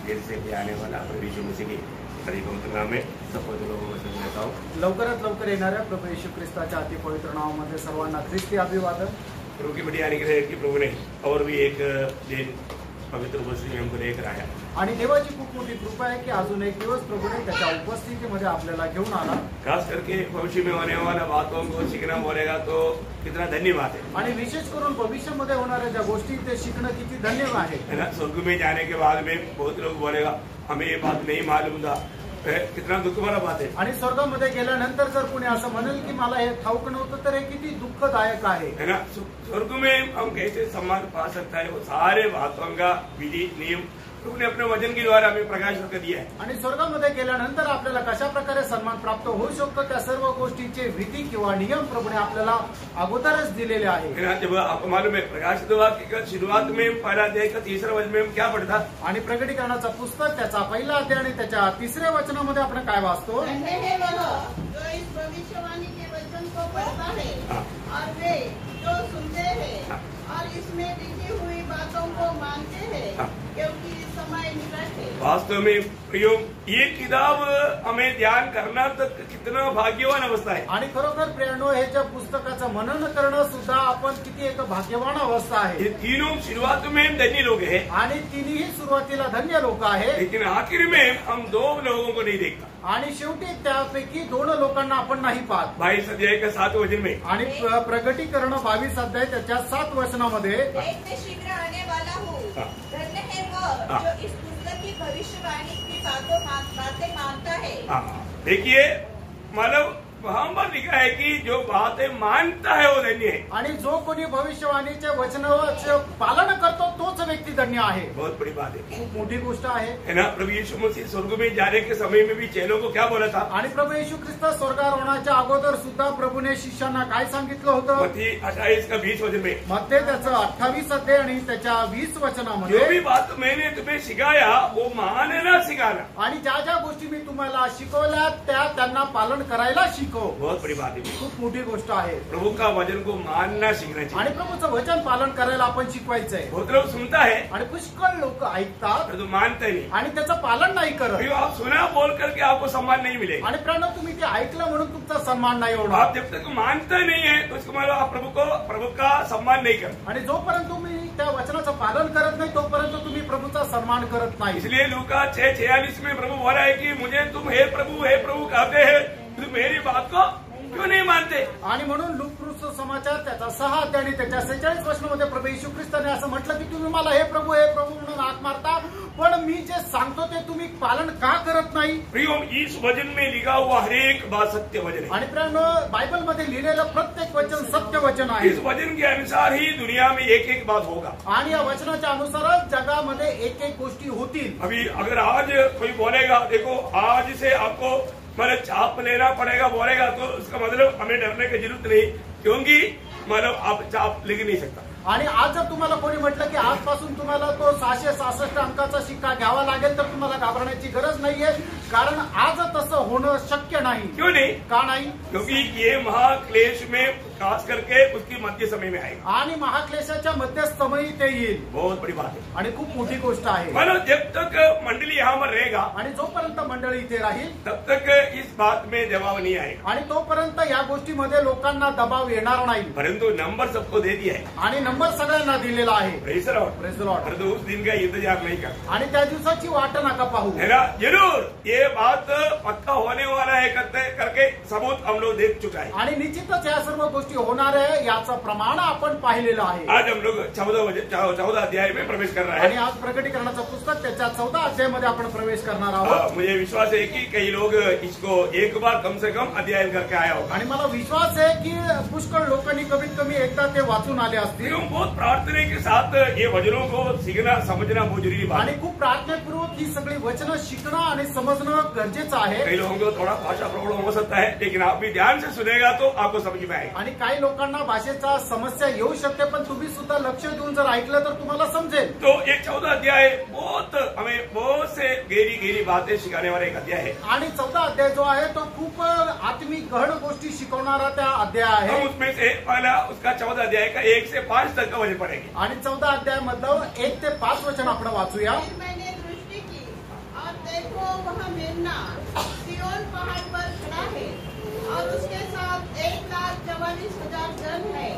Gel से भी आने वाला प्रभु यीशु मसीह की बड़ी पवित्र नाम में सब पवित्र लोगों को देता हूँ। लवकरात लवकर येणाऱ्या प्रभू येशू ख्रिस्ताच्या अति पवित्र नावामध्ये सर्वांना ख्रिस्ती अभिवादन। प्रभु की बड़ी अनुग्रह है कि प्रभु ने और भी एक दिन पवित्र उपस्थिति में हमको लेकर आया आणि देवाची खूप मोठी कृपा आहे की अजून एक दिवस प्रभूने त्याच्या उपस्थितीमध्ये आपल्याला घेऊन आला। खास करके भविष्य में होने वाला बातों को सीखना बोलेगा तो कितना धन्यवाद है। आणि विशेष करून भविष्यामध्ये होणाऱ्या ज्या गोष्टी ते शिकणं किती धन्यवाद है ना। स्वर्ग में जाने के बाद में बहुत लोग बोलेगा हमें ये बात नहीं मालूम था, कितना दुःख वाला बात है। आणि स्वर्गामध्ये गेल्यानंतर जर कोणी असं म्हणेल की मला हे ठाऊक नव्हतं तर हे किती दुःखदायक आहे ना। स्वर्ग में हम कैसे सम्मान पा सकता है, वो सारे बातों का विधि नियम प्रभु ने अपने वचन के द्वारा हमें प्रकाश कर दिया है। आणि स्वर्गामध्ये गेल्यानंतर आपल्याला कशा प्रकारे सन्मान प्राप्त होऊ शकतो त्या सर्व गोष्टीचे विधी किंवा नियम प्रभूने आपल्याला अगोदरच दिलेले आहे। जब आपको मालूम है प्रकाशित वाक्य का शुरुआत में पहला अध्याय का तीसरा वचन में हम क्या पढ़ता, आणि प्रकटीकरणाचं पुस्तक त्याचा पहिला अध्याय आणि त्याच्या तिसऱ्या वचनामध्ये आपण काय वाचतो, जो इस भविष्यवाणी के वचन को पढ़ता है और वे जो सुनते हैं और इसमें लिखी हुई बातों को मानते हैं क्योंकि समय निकट है। वास्तव में प्रियो ये किताब हमें ध्यान करना तक कितना भाग्यवान अवस्था है। आणि खरोखर प्रियानो हे ज्या पुस्तकाचं मनन करणं सुद्धा आपण किती एक भाग्यवान अवस्था आहे। ये तीनों शुरुआत में धन्य लोग हैं आणि तिन्ही सुरुवातीला धन्य लोक आहे, लेकिन आखिर में हम दो लोगों को नहीं देखता। आणि शेवटी त्यापैकी दोन लोकांना आपण नाही पाहत। 22 अध्याय का 7 वचन में आणि प्रकटीकरण 22 अध्याय त्याच्या 7 वचनामध्ये मैं शीघ्र आने वाला हूँ, धन्य है वो जो इस पुस्तक की भविष्यवाणी की बातें मानता है। देखिए मतलब वहाँ पर लिखा है कि जो बातें मानता है वो धन्य है। आणि जो कोणी भविष्यवाणीच्या वचनाचं पालन करतो तोच व्यक्ती धन्य आहे। बहुत बड़ी बात है, खूप मोठी गोष्ट आहे ना। प्रभु यीशु मसीह स्वर्ग में जाने के समय में भी चेलों को क्या बोला था, आणि प्रभू येशू ख्रिस्त स्वर्गारोहणाच्या अगोदर सुद्धा प्रभूने शिष्यांना काय सांगितलं होतं, मत्ती 28 का 20 वचन में मध्ये त्याचं 28 अध्याय आणि त्याच्या 20 जो वचनामध्ये भी बात मैंने तुम्हें सिखाया वो मानना सिखाना। आणि ज्या ज्या गोष्टी मी तुम्हाला शिकवल्या त्या त्यांना पालन करायला शिकव। बहुत बड़ी बात है, खूप मोठी गोष्ट आहे। प्रभु का वचन को मानना सीखना चाहिए आणि प्रभूचं वचन पालन करायला आपण शिकवायचंय। बहुत लोग सुनता है आणि पुष्कळ लोक ऐकतात परंतु मानते नहीं। आणि त्याचं पालन नाही करत। अभी आप सुना बोल करके आपको सम्मान नहीं मिलेगा। आणि प्रणव तुम्ही ते ऐकलं म्हणून तुमचा सन्मान नाही होणार। आप जब तक मानते नहीं है तो उसको मतलब आप प्रभु का सम्मान नहीं करते। आणि जोपर्यंत तुम्ही त्या वचनाचं पालन करत नाही तोपर्यंत तुम्ही प्रभूचा सन्मान करत नाही। इसलिए लूका 6:46 में प्रभु बोला है कि मुझे तुम हे प्रभु कहते हैं, तुम मेरी बात को क्यों नहीं मानते। आणि म्हणून लूका समाचार त्याचा 6 अध्याय आणि त्याच्या 46 वचनामध्ये प्रभू येशू ख्रिस्ताने असं म्हटलं की तुम्ही मला हे प्रभू म्हणून हाक मारता, पण मी जे सांगतो ते तुम्ही पालन का करत नाही। प्रियो इस वचन में लिखा हुआ हर एक बात सत्य वचन है। आणि प्रियानो बायबल मध्ये लिहिलेलं प्रत्येक वचन सत्य वचन आहे। इस वचन के अनुसार ही दुनिया में एक एक बात होगा। आणि या वचनाच्या अनुसारच जगामध्ये एक एक गोष्टी होतील। अभी अगर आज कोई बोलेगा देखो आज से आपको मतलब चाप लेना पड़ेगा बोलेगा तो उसका मतलब हमें डरने की जरूरत नहीं, क्योंकि मतलब आप चाप ले नहीं सकता। आणि आज जर तुम्हाला कोणी म्हटलं की आजपासून तुम्हाला तो 666 अंकाचा शिक्का घ्यावा लागेल तर तुम्हाला घाबरण्याची गरज नाहीये, कारण आज तसं होणं शक्य नाही। क्यों नहीं? का नाही? क्योंकि ये महाक्लेश में खास करके उसकी मध्य समय में आएगा आणि महाक्लेशाच्या मध्यस्थमयी ते येईल। बहुत बड़ी बात है आणि खूप मोठी गोष्ट आहे। मतलब जब तक मंडली यहाँ पर रहेगा आणि जोपर्यंत मंडळी इथे राहील तब तक इस बात में दबाव नहीं आएगा आणि तोपर्यंत या गोष्टीमध्ये लोकांना दबाव येणार नाही। परंतु नंबर सबको दे दिया है आणि नंबर सगळ्यांना दिलेला आहे। Praise the Lord, praise the Lord. परंतु उस दिन का इंतजार नहीं करता आणि त्या दिवसाची वाट नका पाहू। है ना। जरूर ये बात पक्का होने वाला है करके सबूत हम लोग देख चुका है। आणि निश्चितच या सर्व गोष्टी होणार आहे याचं प्रमाण आपण पाहिलेलं आहे। आज हम लोग 14 अध्याय में प्रवेश कर रहे आणि हैं। आज प्रकटीकरणाचं पुस्तक त्याच्या 14 अध्यायामध्ये आपण प्रवेश करणार आहोत। मुझे विश्वास है कि कई लोग इसको एक बार कम से कम अध्ययन करके आया होगा। आणि मला विश्वास आहे की पुष्कळ लोकांनी कमीत कमी एकदा ते वाचून आले असतील। बहुत प्रार्थना के साथ ये वचनों को सीखना समझना बहुत जरूरी बात आणि है। खूप प्रार्थनापूर्वक ही सगळी वचनं शिकणं आणि समजणं गरजेचं आहे। कई लोगों को थोड़ा भाषा प्रॉब्लम हो सकता है, लेकिन आप भी ध्यान से सुनेगा तो आपको समझ में आएगा। आणि काही लोकांना भाषेचा समस्या येऊ शकते, पण तुम्ही सुद्धा लक्ष देऊन जर ऐकलं तर तुम्हाला समजेल। तो ये 14 अध्याय हमें बहुत से गहरी बातें सिखाने वाला एक अध्याय है। आणि 14 अध्याय जो आहे तो खूप आत्मिक गहन गोष्टी शिकवणारा त्या अध्याय आहे। हम उसमें से पहला उसका 14 अध्याय का 1 से 5 तक का वचन पढ़ेंगे। आणि 14 अध्यायामधलं 1 ते 5 वचन आपण वाचूया। फिर मैंने दृष्टि की देखो वह मेमना सिय्योन पहाड़ पर खड़ा है और उसके साथ 1,44,000 जन है,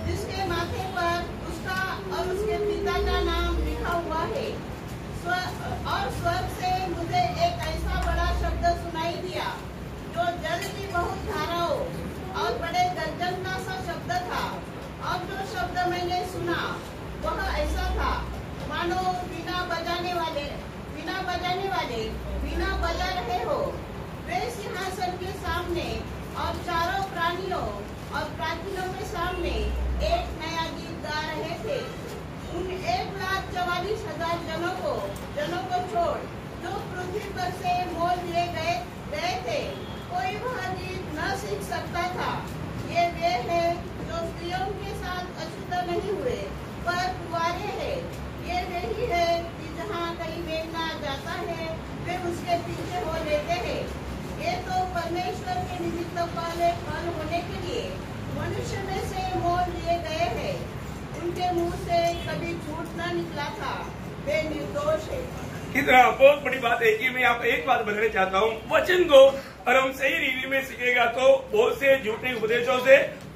जिसके माथे पर उसका और उसके पिता का नाम लिखा हुआ है। और स्वर्ग से मुझे एक ऐसा बड़ा शब्द सुनाई दिया जो जल की बहुत धाराओं और बड़े गर्जन का सा शब्द था। और जो शब्द मैंने सुना वह ऐसा था मानो वीणा बजाने वाले वीणा बजा रहे हो। वे सिंहासन के सामने और चारों प्राणियों और प्राचीनों के सामने एक नया गीत गा रहे थे। उन 1,44,000 जनों को छोड़ जो पृथ्वी पर से मोल लिए गए थे, कोई वह गीत न सीख सकता था। ये वे हैं जो स्त्रियों के साथ अशुद्ध नहीं हुए पर कुंवारे हैं। ये वही है कि जहाँ कहीं मेमना जाता है वे उसके पीछे हो लेते हैं। ये तो परमेश्वर के निमित्त वाले फल होने के लिए मनुष्य में से मोल लिए गए हैं। उनके मुंह से कभी झूठ न निकला था, वे निर्दोष है। कितना बहुत बड़ी बात है कि मैं आपको एक बात बताना चाहता हूँ। वचन को अगर हम सही रीति में सीखेगा तो बहुत से झूठे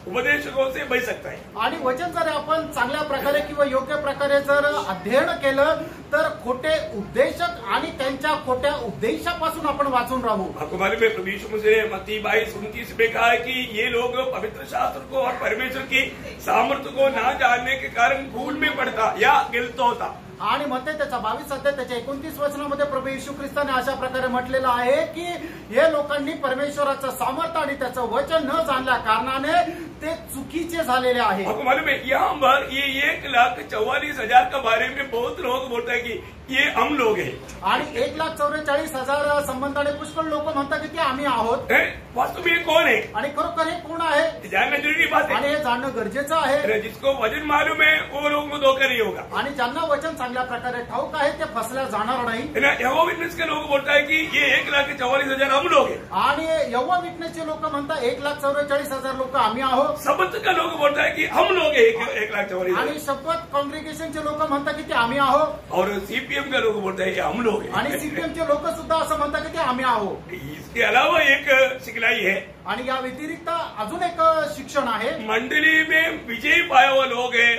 उपदेशकों से बच सकता है। आणि वचन जर आपण चांगल्या प्रकारे किंवा योग्य प्रकारे जर अध्ययन केलं तर खोटे उपदेशक आणि त्यांच्या खोट्या उपदेशापासून आपण वाचून राहू। आपको मालूम है प्रभु यीशु मसीह ने मत्ती 22:29 में कहा है कि ये लोग पवित्र शास्त्र को और परमेश्वर की सामर्थ्य को ना जानने के कारण भूल में पड़ता या गिलत होता। आणि मत्ती त्याचा 22 अध्याय त्याच्या 29 वचनामध्ये प्रभू येशू ख्रिस्ताने अशा प्रकारे म्हटलेलं आहे की हे लोकांनी परमेश्वराचं सामर्थ्य आणि त्याचं वचन न जाणल्या कारणाने ते चुकीचे झालेले आहे। आपको मालूम है यहाँ पर ये 1,44,000 के बारे में बहुत लोग बोलते हैं कि ये हम लोग हैं। आणि 1,44,000 संबंधाने पुष्कळ लोक म्हणतात की ते आम्ही आहोत। वास्तव में ये कौन है आणि खरोखर हे कोण आहे जानना जरूरी बात आणि है। हे जाणणं गरजेचं आहे। जिसको वचन मालूम है वो लोगों को धोखा नहीं होगा। आणि ज्यांना वचन चांगल्या प्रकारे ठाऊक आहे ते फसल्या जाणार नाही। यहोवा विटनेस के लोग बोलता है कि ये 1,44,000 हम लोग हैं। आणि यहोवा विटनेसचे लोक म्हणतात 1,44,000 लोक आम्ही आहोत। शब्द का लोग बोलता है कि हम लोग हैं 1,44,000। आणि शपथ काँग्रिगेशनचे लोक म्हणतात की ते आम्ही आहोत। और सीपीएम का लोग बोलता है कि हम लोग हैं। आणि सीपीएमचे लोक सुद्धा असं म्हणतात की ते आम्ही आहोत। इसके अलावा एक सिखलाई है आणि या व्यतिरिक्त अजून एक शिक्षण आहे। मंडली में विजय पाया हुआ लोग है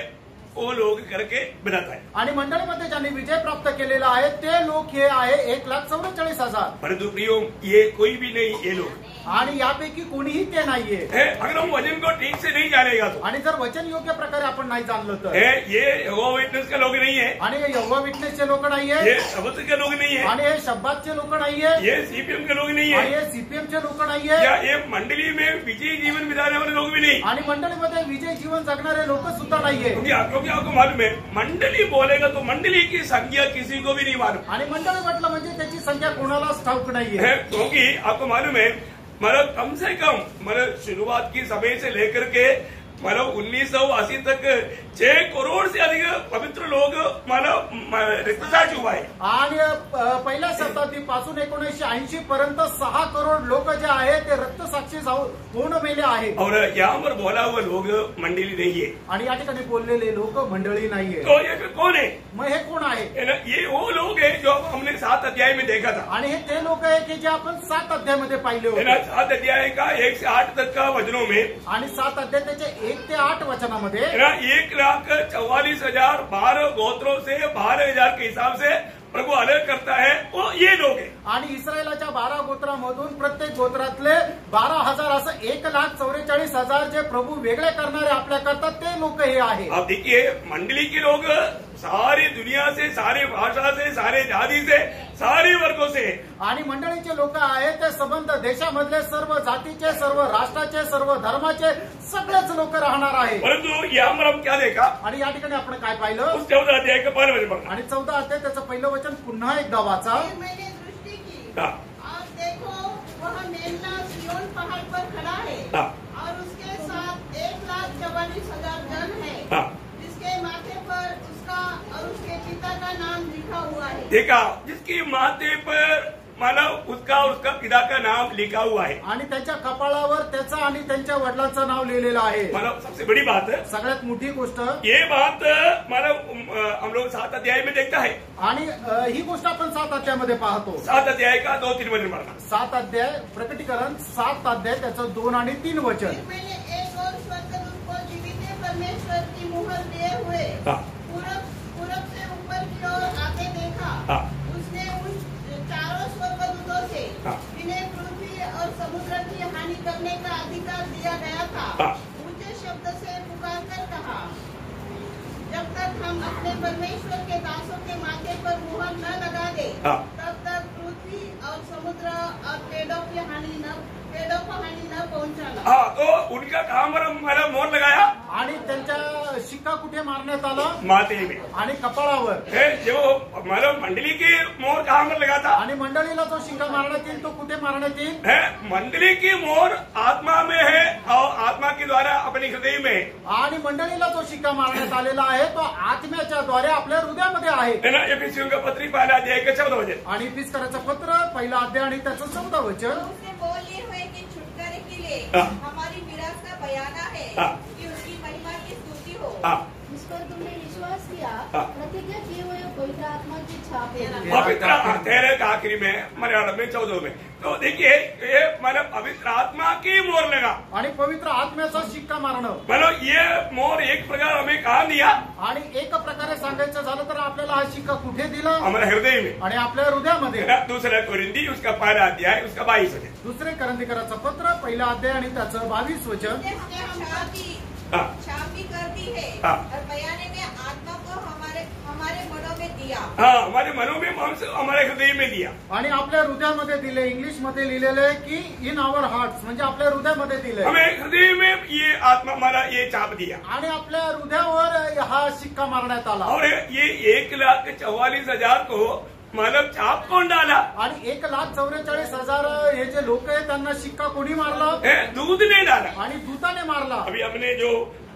वो लोग करके बताता है। आणि मंडळीमध्ये ज्यांनी विजय प्राप्त केलेला आहे ते लोक हे आहे 1,44,000। परंतु प्रियो ये कोई भी नहीं ये लोग। आणि यापैकी कोणीही ते नाहीये। अगर हम वचन को ठीक से नहीं जानेगा तो आणि जर वचन योग्य प्रकारे आपण नाही जाणलं तर ये यहोवा विटनेस का लोग नहीं है। आणि हे यहोवा विटनेसचे लोक नाहीये। ये शब्द के लोग नहीं है। आणि हे शब्दाचे लोक नाहीये। ये सीपीएम के लोग नहीं आणि है। हे सीपीएमचे लोक नाहीये। या ये मंडली में विजय जीवन बिताने वाले लोग भी नहीं। आणि मंडळीमध्ये विजय जीवन जगणारे लोक सुद्धा नाहीये। क्योंकि आपको मालूम है मंडली बोलेगा तो मंडली की संख्या किसी को भी नहीं मालूम। आणि मंडळी म्हटलं म्हणजे त्याची संख्या कोणालाच ठाऊक नाहीये। क्योंकि आपको मालूम है मतलब कम से कम मतलब शुरुआत की समय से लेकर के मतलब 1980 तक 6 करोड़ से अधिक पवित्र लोग मतलब रक्तसाक्षी हुआ है। आणि पहिल्या शताब्दीपासून 1980 पर्यंत 6 करोड लोक जे आहेत ते रक्तसाक्षी होऊन मेले आहेत। और यहाँ पर बोला हुआ लोग मंडली नहीं है। आणि या ठिकाणी बोललेले लोक मंडळी नाहीये। तो ये फिर कौन है? मग हे कोण आहे? ये वो लोग हैं जो हमने 7 अध्याय में देखा था। आणि हे ते लोक आहे की जे आपण 7 अध्यायामध्ये पाहिले होते। 7 अध्याय का 1 से 8 तक का वचनों में आणि 7 अध्याय त्याचे 1 ते 8 वचनामध्ये 1,44,000 12 गोत्रों से 12,000 के हिसाब से प्रभु अलग करता है वो ये लोग हैं। आणि इस्रायलाच्या 12 गोत्रामधून प्रत्येक गोत्रातले 12,000 असं 1,44,000 जे प्रभू वेगळे करणारे आपल्या करतात ते लोक हे आहे। आप देखिए मंडली के लोग सारी दुनिया से, सारे भाषा से, सारे जाति से, सारे वर्गों से। आणि मंडळीचे लोक आहेत ते संबंध देशामधले सर्व जातीचे, सर्व राष्ट्राचे, सर्व धर्माचे सगळेच लोक राहणार आहे। परंतु यहाँ पर हम क्या देखा? आणि या ठिकाणी आपण काय पाहिलं? उस 14 अध्याय का 12 वचन पढ़ा। आणि 14 अध्याय त्याचं पहिलं वचन पुन्हा एकदा वाचा। मैंने दृष्टि की हाँ। और देखो वह मेमना सिय्योन पहाड़ पर खड़ा है हाँ। और उसके साथ 1,44,000 जन है, हाँ। जिसके माथे पर उसका और उसके पिता का नाम लिखा हुआ है। देखा जिसकी माथे पर मला उसका पिता का नाम लिखा हुआ है। आणि त्याच्या कपाळावर त्याचा आणि त्यांच्या वडिलांचं नाव लिहिलेलं आहे। मतलब सबसे बड़ी बात है, सगळ्यात मोठी गोष्ट ये बात मतलब हम लोग 7 अध्याय में देखता है। आणि ही गोष्ट आपण 7 अध्यायामध्ये पाहतो। 7 अध्याय का 2-3 वचन पढ़ना। 7 अध्याय प्रकटीकरण 7 अध्याय त्याचं 2 आणि 3 वचन। फिर मैंने एक और स्वर्गदूत को जीवित परमेश्वर की मुहर लिए हुए पूरब से ऊपर की ओर आते देखा। उसने उन चारों स्वर्गदूतों से जिन्हें पृथ्वी और समुद्र की हानि करने का अधिकार दिया गया था ऊंचे शब्द से पुकार कर कहा, जब तक हम अपने परमेश्वर के दासों के माथे पर मुहर न लगा दे तब तक पृथ्वी और समुद्र और पेड़ों को हानि न पहुंचाना। हाँ, तो उनका काम मला मोहर लगाया आणि त्यांच्या शिक्का कुठे मारण्यात आला? माथे में आणि कपाळावर। जो मतलब मंडली की मोहर कहाँ पर लगा था? आणि मंडळीला जो शिक्का मारण्यात येईल तो कुठे मारण्यात येईल? मंडली की मोहर आत्मा में है और आत्मा के द्वारा अपने हृदय में है। आणि मंडळीला जो शिक्का मारण्यात आलेला आहे तो आत्म्याच्या द्वारे आपल्या हृदयामध्ये आहे। है ना? एफिसियों का पत्री पहला अध्याय का 14 वचन। आणि इफिसकराचं पत्र पहिला अध्याय आणि त्याचं 14 वचन। उसने बोल ये हुए कि छुटकारे के लिए हमारी विरासत का बयाना है कि उसकी महिमा की स्तुति हो। जिस पर तुमने विश्वास किया, प्रतिज्ञा किए हुए पवित्र आत्मा की छाप है। पवित्र तेरे का आखिरी में मलयालम में 14 में तो देखिए ये मतलब पवित्र आत्मा की मोहर लगा आणि पवित्र आत्म्याचा शिक्का मारणं मतलब ये मोहर एक प्रकार हमें कहा दिया आणि एक प्रकारे सांगायचं झालं तर आपल्याला हा शिक्का कुठे दिला? हमारे हृदय में आणि आपल्या हृदयामध्ये। दूसरा कोरिंथी उसका पहला अध्याय उसका 22 वचन। दुसरे करंथीकराचं पत्र पहिला अध्याय आणि त्याचं 22 वचन। उसने हमें छाप भी कर दी है और बयाने में आत्मा को हमारे मनों में दिया। हाँ, हमारे मनों में हमारे हृदय में दिया आणि आपल्या हृदयामध्ये दिले। इंग्लिश मध्ये लिहिलेलं आहे की इन आवर हार्ट्स, म्हणजे आपल्या हृदयामध्ये दिले। हमें हृदय में ये आत्मा मला ये छाप दिया आणि आपल्या हृदयावर हा शिक्का मारण्यात आला। और ये 1,44,000 को मतलब छाप कौन डाला? आणि 1,44,000 हे जे लोक आहेत त्यांना शिक्का कोणी मारला? दूध ने डाला। आणि दूताने मारला। अभी हमने जो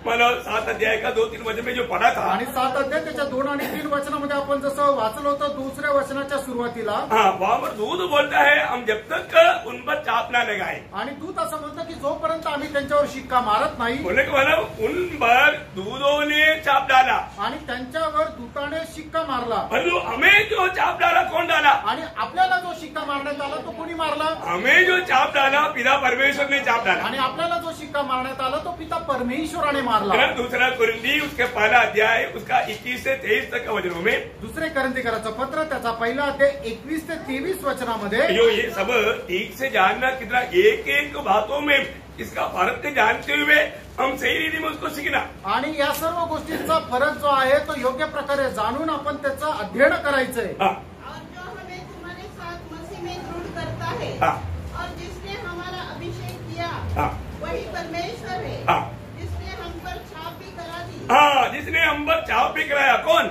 मतलब 7 अध्याय का 2-3 वचन में जो पढ़ा था आणि 7 अध्याय त्याच्या 2 आणि 3 वचनामध्ये आपण जसं वाचलं होतं दुसऱ्या वचनाच्या सुरुवातीला, हाँ, वहाँ पर दूध बोलता है हम जब तक उन पर चाप ना लगाए। आणि दूत असं म्हणतं की जोपर्यंत आम्ही त्यांच्यावर शिक्का मारत नाही, बोलने का मतलब उन पर दूधों ने चाप डाला आणि त्यांच्यावर दूताने शिक्का मारला। परंतु हमें जो चाप डाला कौन डाला? आणि आपल्याला जो शिक्का मारण्यात आला तो कोणी मारला? हमें जो चाप डाला पिता परमेश्वर ने चाप डाला। आणि आपल्याला जो शिक्का मारण्यात आला तो पिता परमेश्वराने मारला। दूसरा कोरिंथी उसके पहला अध्याय उसका 21 से 23 तक वचनों में दुसरे करंथीकराचं पत्र त्याचा पहिला अध्याय 21 ते 23 वचनामध्ये जो ये सब ठीक से जानना कितना एक बातों में इसका फर्क जानते हुए हम सही रीति में उसको सीखना। आणि या सर्व गोष्टींचा फरक जो आहे तो योग्य प्रकारे जाणून आपण त्याचं अध्ययन करायचंय। और जो हमें तुम्हारे साथ मसीह में दृढ़ करता है और जिसने हमारा अभिषेक किया वही परमेश्वर है जिसने हम पर छाप भी करा दी। हाँ, जिसने हम पर छाप भी कराया कौन?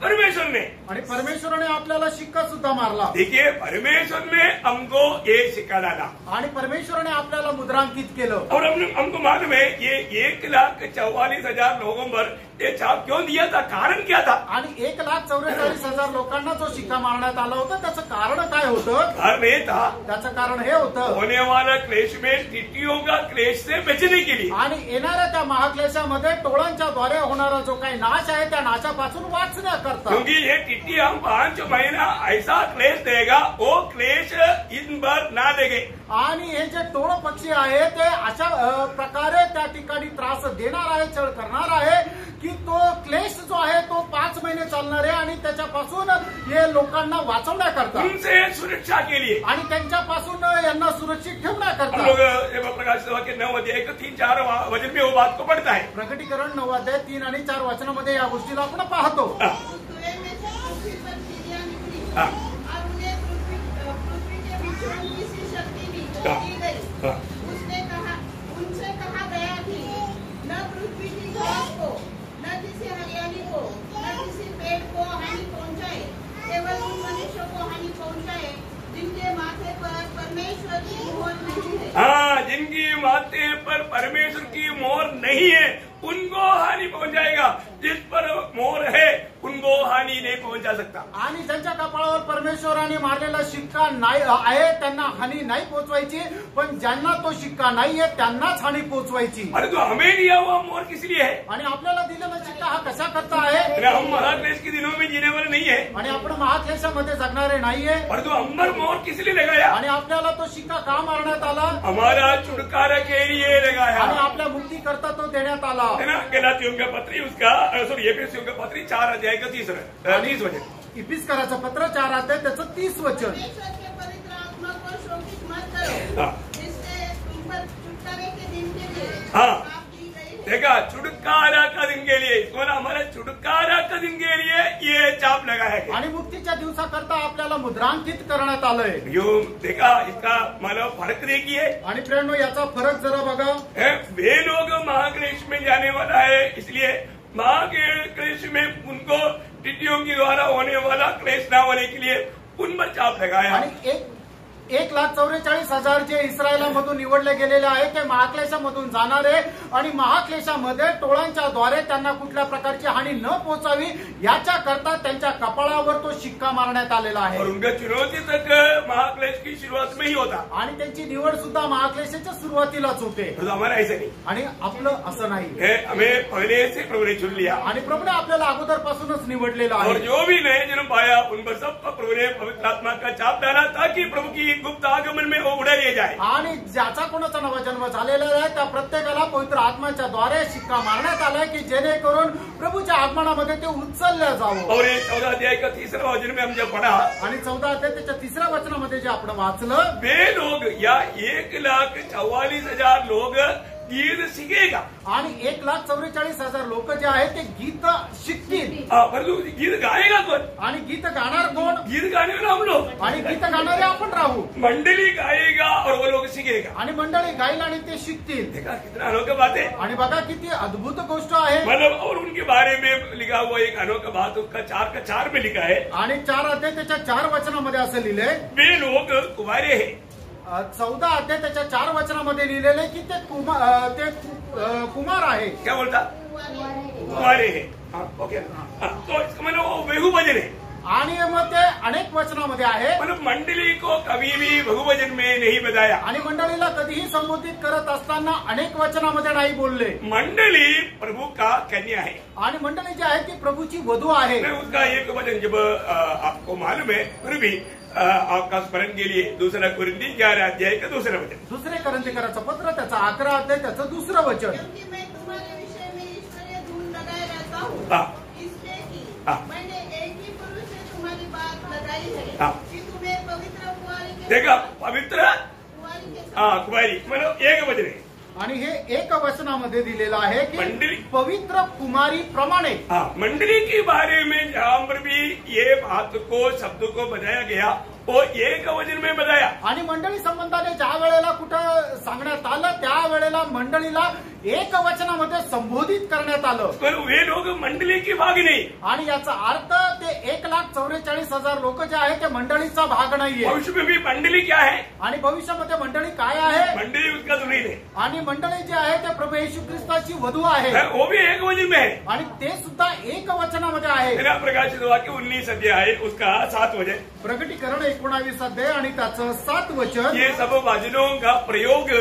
परमेश्वर ने। आणि परमेश्वराने आपल्याला शिक्का सुद्धा मारला। देखिए परमेश्वर ने हमको ये शिक्का डाला आणि परमेश्वराने आपल्याला मुद्रांकित केलं। और हमको मालूम है ये 1,44,000 लोगों पर ये छाप क्यों दिया था? कारण क्या था? आणि 1,44,000 लोकांना जो शिक्का मारण्यात आला होता त्याचं कारण काय होतं? कारण ये था त्याचं कारण हे होतं होने वाला क्लेश में टिट्टियों का क्लेश से बचने के लिए। आणि येणाऱ्या त्या महाक्लेशामध्ये टोळांच्या द्वारे होणारा जो काही नाश आहे त्या नाशापासून वाचण्याकरता। क्योंकि ये टिट्टी हम 5 महीना ऐसा क्लेश देगा वो क्लेश इन पर ना देगे। आणि हे जे टोळ पक्षी आहे ते अशा प्रकारे त्या ठिकाणी त्रास देणार आहे, छळ करणार आहे की तो क्लेश जो आहे तो 5 महिने चालणार आहे आणि त्याच्यापासून हे लोकांना वाचवण्याकरता, उनसे सुरक्षा के लिए आणि त्यांच्यापासून यांना सुरक्षित ठेवण्याकरता। हम लोग प्रकाश सभा के 9 अध्याय 3-4 वचन में वो बात को पढ़ता है। प्रकटीकरण 9 अध्याय 3 आणि 4 वचनामध्ये या गोष्टीला आपण पाहतो। कुएं में से पृथ्वी पर चिड़िया निकली और उन्हें पृथ्वी के विचरण की सी शक्ति दी गई। उनसे कहा गया कि न पृथ्वी की घास को, न किसी हरियाली को, न किसी पेड़ को हानि पहुंचाए, केवल उन मनुष्यों को हानि पहुंचाए जिनके माथे पर परमेश्वर की मोहर नहीं है। हाँ, जिनकी माथे पर परमेश्वर की मोहर नहीं है उनको हानि पहुंचाएगा, जिस पर मोहर है उनको हानि नहीं पहुंचा सकता। आणि ज्यांच्या कपाळावर परमेश्वराने मारलेला शिक्का नाही आहे त्यांना हानी नाही पोहोचवायची, पण ज्यांना तो शिक्का नाहीये त्यांनाच हानी पोहोचवायची। अरे तो हमें दिया हुआ मोहर किस लिए है? आणि आपल्याला दिलेला शिक्का हा कशा करता आहे? अरे हम महाक्लेश के दिनों में जीने वाले नहीं है, आणि आपण महाक्लेशामध्ये जगणारे नाहीये। और तो अंबर मोहर किस लिए लगाया? आणि आपल्याला तो शिक्का का मारण्यात आला? हमारा छुटकारा के लिए लगाया, आणि आपल्या मुक्ती करता तो देण्यात आला है ना। गलातियों का पत्री उसका सॉरी एफेसियों का पत्री 4 अध्याय का 30 वचन। इफिसकराचं पत्र 4 अध्याय त्याचं 30 वचन। परमेश्वर के पवित्र आत्मा को शोकित मत करो, हाँ। जिससे तुम पर छुटकारे के दिन के लिए हाँ। आप दी गई है। देखा, छुटकारा का दिन के लिए, इसको ना हमारे छुटकारा का दिन के लिए ये चाप लगाया गया। आणि मुक्तीच्या दिवसाकरता आपल्याला मुद्रांकित करण्यात आलंय। यो देखा, इसका मतलब फर्क देखिए। आणि फ्रेंडो याचा फरक जरा बघा। वे लोग महाक्लेश में जाने वाला है, इसलिए महाक्लेश में उनको टिड्डियों के द्वारा होने वाला क्लेश न होने के लिए उन पर चाप लगाया। आणि 1,44,000 जे इस्रायलामधून निवडले गेलेले आहे ते महाक्लेशामधून जाणारे आणि महाक्लेशामध्ये टोळांच्या द्वारे त्यांना कुठल्या प्रकारची हानी न पोहोचावी याच्या करता त्यांच्या कपाळावर तो शिक्का मारण्यात आलेला आहे। और उनका चुनौती तक महाक्लेश की शुरुआत में ही होता, आणि त्यांची निवड सुद्धा महाक्लेशाच्या सुरुवातीलाच होते। तो हमारा ऐसा नहीं आणि आपलं असं नाही, हमें पहले से प्रभु ने चुन लिया, आणि प्रभूने आपल्याला अगोदरपासूनच निवडलेलं और आहे। जो भी नए जन्म पाया उन पर सब प्रभु ने पवित्र आत्मा का चाप डाला ताकि प्रभु की गुप्त आगमन में वो उड़ा लिए जाए। आणि ज्याचा कोणाचा नवा जन्म झालेला आहे त्या प्रत्येकाला पवित्र आत्म्याच्या द्वारे शिक्का मारण्यात आलाय की जेणेकरून प्रभूच्या आगमनामध्ये ते उचललं जावं। और ये 14 अध्याय का 3रा वचन में हम जब पढ़ा, आणि 14 अध्याय त्याच्या 3ऱ्या वचनामध्ये जे आपण वाचलं, वे लोग या 1,44,000 लोग गीत सीखेगा, आणि 1,44,000 लोक जे आहेत ते गीत शिकतील। परंतु गीत गाएगा कौन? आणि गीत गाणार कोण? गीत गाने वाला हम लोग, आणि गीत गाणारे आपण राहू। मंडली गाएगा और वो लोग सीखेगा। आणि मंडळी गाईल आणि ते शिकतील। देखा कितना अनोखा बात है। आणि बघा किती अद्भुत गोष्ट आहे। मतलब और उनके बारे में लिखा हुआ एक अनोखा बात उसका 4 का 4 में लिखा है, आणि 4 अध्याय त्याच्या 4 वचनामध्ये असं लिहिलंय, वे लोग कुंवारे हैं। 14 अध्याय त्याच्या 4 वचनामध्ये लिहिलेले की ते कुमार आहे। क्या बोलता? कुंवारे हैं। हाँ, ओके। तो इसका मतलब वो बहुवचन है, आणि मग ते अनेक वचनामध्ये आहे। मतलब मंडली को कभी भी बहुवचन में नहीं बताया, आणि मंडळीला कधीही संबोधित करत असताना अनेक वचनामध्ये नाही बोलले। मंडली प्रभु का कन्या है, आणि मंडळी जी आहे ती प्रभूची वधू आहे। मैं उसका एक वचन जब आपको मालूम है फिर भी आपका स्मरण के लिए 2 कुरिन्थी 11 अध्याय का 2रा वचन। 2 कुरिन्थीकराचं पत्र त्याचा 11 अध्याय त्याचं 2रं वचन। क्योंकि मैं तुम्हारे विषय में ईश्वरीय धूल लगाए रहता हूँ, हाँ। इसलिए कि हाँ। मैंने एक ही पुरुष से तुम्हारी बात लगाई है हाँ। कि तुम्हें पवित्र कुंवारी के देखा, पवित्र कुंवारी के कुमारी मतलब एक वचन है। आणि हे एक वचनामध्ये दिलेलं आहे मंडली की पवित्र कुमारी प्रमाणे। मंडली के बारे में जहां पर भी ये बात को शब्द को बताया गया वो एक वचन में बताया। आणि मंडळी संबंधाने ज्या वेळेला कुठं सांगण्यात आलं त्या वेळेला मंडळीला एक वचनामध्ये संबोधित करण्यात आलं, पर वे लोग मंडली की भाग नहीं। आणि याचा अर्थ ते 1,44,000 लोक जे आहेत ते मंडळीचा भाग नाहीये। भविष्य में भी मंडली क्या है? आणि भविष्यामध्ये मंडळी काय आहे? मंडली उसका दुल्हन है, आणि मंडळी जे आहे ते प्रभू येशू ख्रिस्ताची वधू आहे, वो भी एक वचन में है, आणि ते सुद्धा एक वचनामध्ये आहे। मेरा प्रकाशित वाक्य 19 अध्याय उसका 7 वचन। प्रकटीकरण 19 अध्याय आणि त्याचं 7 वचन। ये सब वचनों का प्रयोग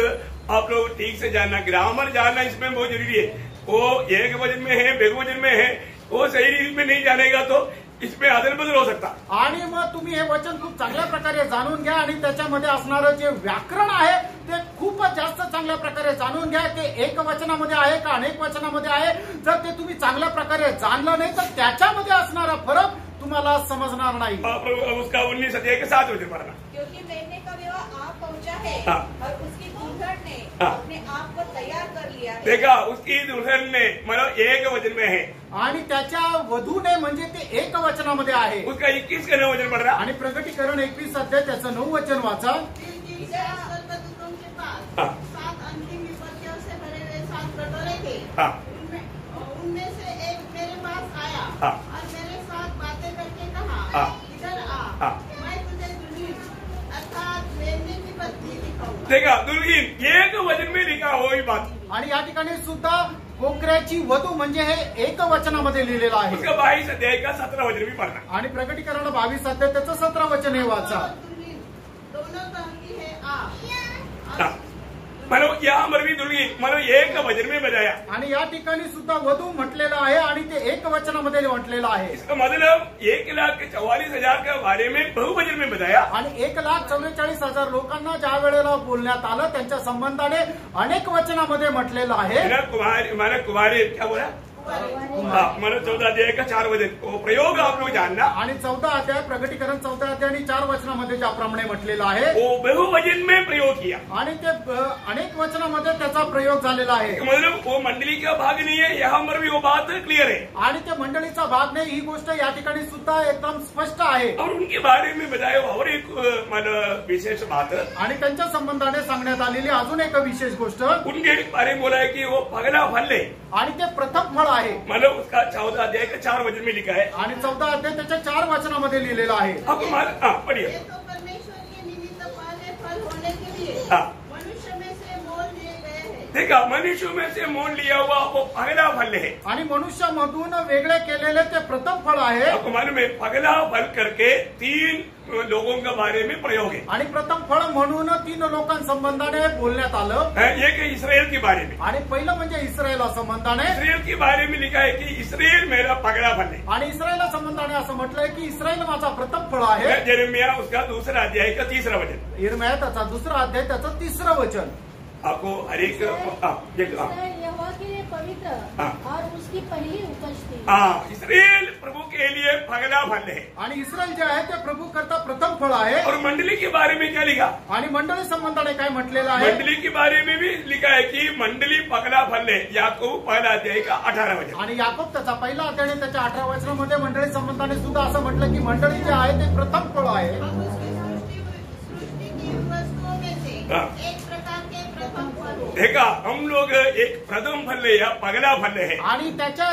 आप लोग ठीक से जानना, ग्रामर जानना इसमें बहुत जरूरी है। वो एक वचन में है, बहुवचन में है, वो सही रीत में नहीं जानेगा तो इसमें अदल बदल हो सकता। आणि मग तुम्ही हे वचन खूप चांगल्या प्रकारे जाणून घ्या आणि त्याच्यामध्ये असणारं जे व्याकरण आहे ते खूपच जास्त चांगल्या प्रकारे जाणून घ्या। ते एक वचनामध्ये आहे का अनेक वचनामध्ये आहे, जर ते तुम्ही चांगल्या प्रकारे जाणलं नाही तर त्याच्यामध्ये असणारा फरक तुम्हाला समजणार नाही। उसका 19 अध्याय के 7 वचन पढ़ना। क्योंकि मेमने का विवाह आप पहुंचा है, हाँ। और उसकी दुल्हन ने हाँ। अपने आप को तैयार कर लिया है। देखा, उसकी दुल्हन ने मतलब एक वचन में है, आणि त्याच्या वधूने म्हणजे ते एक वचनामध्ये आहे। उसका 21 का 9 वचन पढ़ रहा। आणि प्रकटीकरण 21 अध्याय त्याचं 9 वचन वाचा। फिर स्वर्गदूतों के पास हाँ। 7 अंतिम विपत्तियों से भरे हुए 7 कटोरे थे। हाँ। उनमें से एक मेरे पास आया हाँ। और मेरे साथ बातें करके कहा, हाँ। इधर आ, हाँ। मैं तुझे दुल्हन अर्थात मेमने की पत्नी दिखाऊंगा। देखा, दुल्हन एक वचन में लिखा हुई बात। आणि या ठिकाणी सुद्धा कोकऱ्याची वधू म्हणजे हे एक वचनामध्ये लिहिलेलं आहे. उसका 22 अध्याय का 17 वचन भी पढ़ना. आणि प्रकटीकरण 22 अध्याय त्याचं 17 वचन हे वाचा. दोनों कहती है हाँ. मानो यहाँ पर भी दुर्गी मानो एक वचन में बजाया. आणि या ठिकाणी सुद्धा वधू म्हटलेलं आहे आणि ते एक वचनामध्ये म्हटलेलं आहे. इसका मतलब 1,44,000 के बारे में बहुवचन में बताया. आणि 1,44,000 लोकांना ज्या वेळेला बोलण्यात आलं त्यांच्या संबंधाने अनेक वचनामध्ये म्हटलेलं आहे. माना कुमारी क्या बोला. मानो 14 अध्याय का 4 वचन वो प्रयोग आप लोग जानना. आणि 14 अध्याय प्रकटीकरण 14 अध्याय आणि 4 वचनामध्ये ज्याप्रमाणे म्हटलेलं आहे वो बहुवचन में प्रयोग किया. आणि ते अनेक वचनामध्ये त्याचा प्रयोग झालेला आहे. मतलब वो मंडली का भाग नहीं है. यहाँ पर भी वो बात क्लियर है. आणि ते मंडळीचा भाग नाही ही गोष्ट या ठिकाणी सुद्धा एकदम स्पष्ट आहे. और उनके बारे में बताया और एक मतलब विशेष बात. आणि त्यांच्या संबंधाने सांगण्यात आलेली अजून एक विशेष गोष्ट उनके बारे में बोला है कि वो पगला फल है. आणि ते प्रथम फळ आहे. मतलब उसका 14 अध्याय का 4 वचन में लिखा है. आणि 14 अध्याय त्याच्या 4 वचनामध्ये लिहिलेलं आहे. आपको पढ़िए. ये तो परमेश्वर के निमित्त पहले फल होने के लिए हाँ. मनुष्य में से मोल लिए गए हैं. देखा मनुष्य में से मोल लिया हुआ वो पगला फल है. आणि मनुष्यामधून वेगळे केलेले ते प्रथम फळ आहे. आपको मालूम है पगला फल करके 3 लोगों के बारे में प्रयोग है. आणि प्रथम फळ म्हणून 3 लोकांसंबंधाने बोलण्यात आलं. एक इस्राएल के बारे में. आणि पहिलं म्हणजे इस्रायला संबंधाने. इस्राएल के बारे में लिखा है कि इस्राएल मेरा पगला फल है. आणि इस्रायला संबंधाने असं म्हटलंय की इस्रायल माझा प्रथम फळ आहे. यिर्मयाह उसका 2 अध्याय का 3 वचन. यिर्मयाह त्याचा 2 अध्याय त्याचं 3 वचन. आपको हर एक यहोवा के लिए पवित्र हाँ. और उसकी पहली उपज थी. इस्राएल प्रभु के लिए पगला फल है. आणि इस्रायल जे आहे ते प्रभू करता प्रथम फळ आहे. और मंडली के बारे में क्या लिखा. आणि मंडळी संबंधाने काय म्हटलेलं आहे. मंडली के बारे में भी लिखा है कि मंडली पगला फल है. याकूब पहला अध्याय का 18 वचन. आणि याकोब त्याचा पहिला अध्याय आणि त्याच्या 18 वचनामध्ये मंडळी संबंधाने सुद्धा असं म्हटलं की मंडळी जे आहे ते प्रथम फळ आहे. हम उसकी सृष्टि की वस्तुओं में से हाँ. एक प्रकार के प्रथम फल हो. देखा हम लोग एक प्रथम फल है या पगला फल है. आणि त्याच्या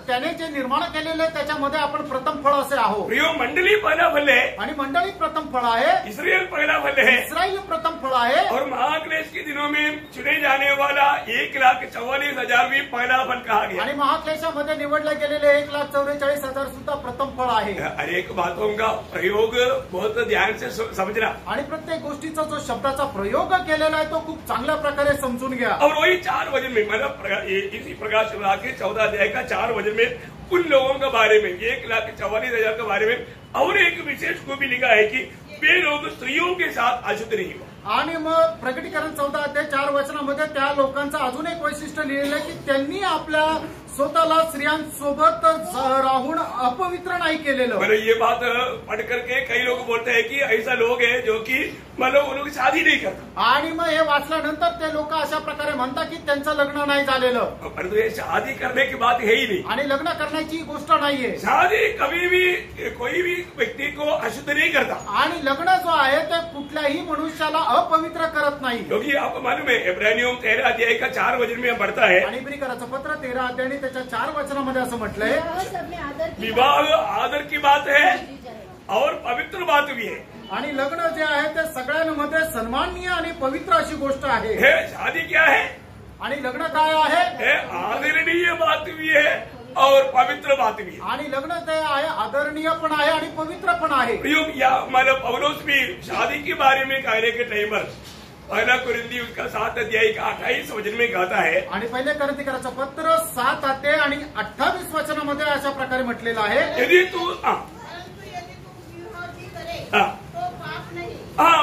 त्याने जे निर्माण केलेले त्याच्यामध्ये आपण प्रथम फळ असे आहोत. प्रियो मंडली पहला फल है. आणि मंडळी प्रथम फळ आहे. इस्राएल पहला फल है. इस्रायल प्रथम फळ आहे. और महाक्लेश के दिनों में चुने जाने वाला 1,44,000 भी पहला फल कहा गया. आणि महाक्लेशामध्ये निवडले गेलेले 1,44,000 सुद्धा प्रथम फळ आहे. हर एक बातों का प्रयोग बहुत ध्यान से समझना. आणि प्रत्येक गोष्टीचा जो शब्दाचा प्रयोग केलेला आहे तो खूप चांगल्या प्रकारे समजून घ्या. और वही 4 वचन में मतलब इसी प्रकाश विभाग के 14 अध्याय का 4 वचन में उन लोगों के बारे में 1,44,000 के बारे में और एक विशेष को भी लिखा है कि वे लोग स्त्रियों के साथ अशुद्ध नहीं हो. आणि मग प्रकटीकरण 14 अध्याय 4 वचनामध्ये त्या लोकांचं अजून एक वैशिष्ट्य लिहिलेलं आहे की त्यांनी आपल्या स्वतःला स्त्रियांसोबत राहून अपवित्र नाही केलेलं. मतलब ये बात पढ़ करके कई लोग बोलते हैं कि ऐसा लोग है जो कि मतलब वो लोग शादी नहीं करता. आणि मग हे वाचल्यानंतर ते लोक अशा प्रकारे म्हणतात की त्यांचं लग्न नाही झालेलं. परंतु ये शादी करने की बात है ही नहीं. आणि लग्न करण्याची गोष्ट नाहीये. शादी कभी भी कोई भी व्यक्ति को अशुद्ध नहीं करता. आणि लग्न जो आहे ते कुठल्याही मनुष्याला अपवित्र करत नाही. क्योंकि आपको मालूम है इब्रानियों 13 अध्याय का 4 वचन में बढ़ता है. आणि इब्रिकराचं पत्र 13 अध्याय आणि त्याच्या 4 वचनामध्ये असं म्हटलंय विवाह सब में आदर की विवाह आदर की बात है दी जाए. और पवित्र बात भी है. आणि लग्न जे आहे ते सगळ्यांमध्ये सन्माननीय आणि पवित्र अशी गोष्ट आहे. है शादी क्या है. आणि लग्न काय आहे. आदरणीय बात भी है और पवित्र बात भी है. आणि लग्न ते आहे आदरणीय पण आहे आणि पवित्र पण आहे. या मतलब पौलुस भी शादी के बारे में कहने के टाइम पर पहला कुरिन्थी उसका 7 अध्याय का 28 वचन में कहता है. आणि पहिले कोरिन्थीकराचं पत्र 7 अध्याय आणि 28 वचनामध्ये अशा प्रकारे म्हटलेलं आहे. यदि तू परंतु यदि तुम विवाह भी करे हाँ. तो पाप नहीं.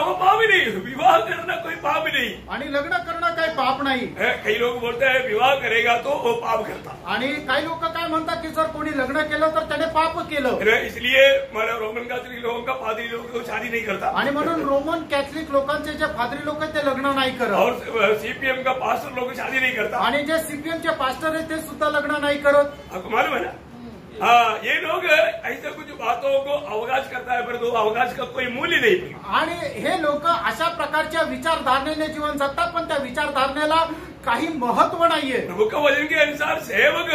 वो पाप ही नहीं. विवाह करना कोई पाप नहीं. आणि लग्न करणं काही पाप नाही. कई लोग बोलते हैं विवाह करेगा तो वो पाप करता. आणि काही लोक काय म्हणतात की जर कोणी लग्न केलं तर त्याने पाप केलं. इसलिए मतलब रोमन कैथोलिक लोगों का पादरी लोग शादी नहीं करता. आणि म्हणून रोमन कॅथलिक लोकांचे जे पादरी लोक आहेत ते लग्न नाही करत. और सीपीएम का पास्टर लोग शादी नहीं करता. आणि जे सीपीएमचे पास्टर आहेत ते सुद्धा लग्न नाही करत. आपको मालूम है ना. हाँ, ये लोग ऐसे कुछ बातों को अवकाश करता है परंतु अवकाश का कोई मूल्य नहीं. आणि हे लोक अशा प्रकारच्या विचारधारणेने जीवन जगतात पण त्या विचारधारणेला काही महत्व नाहीये. प्रभु का वचन के अनुसार सेवक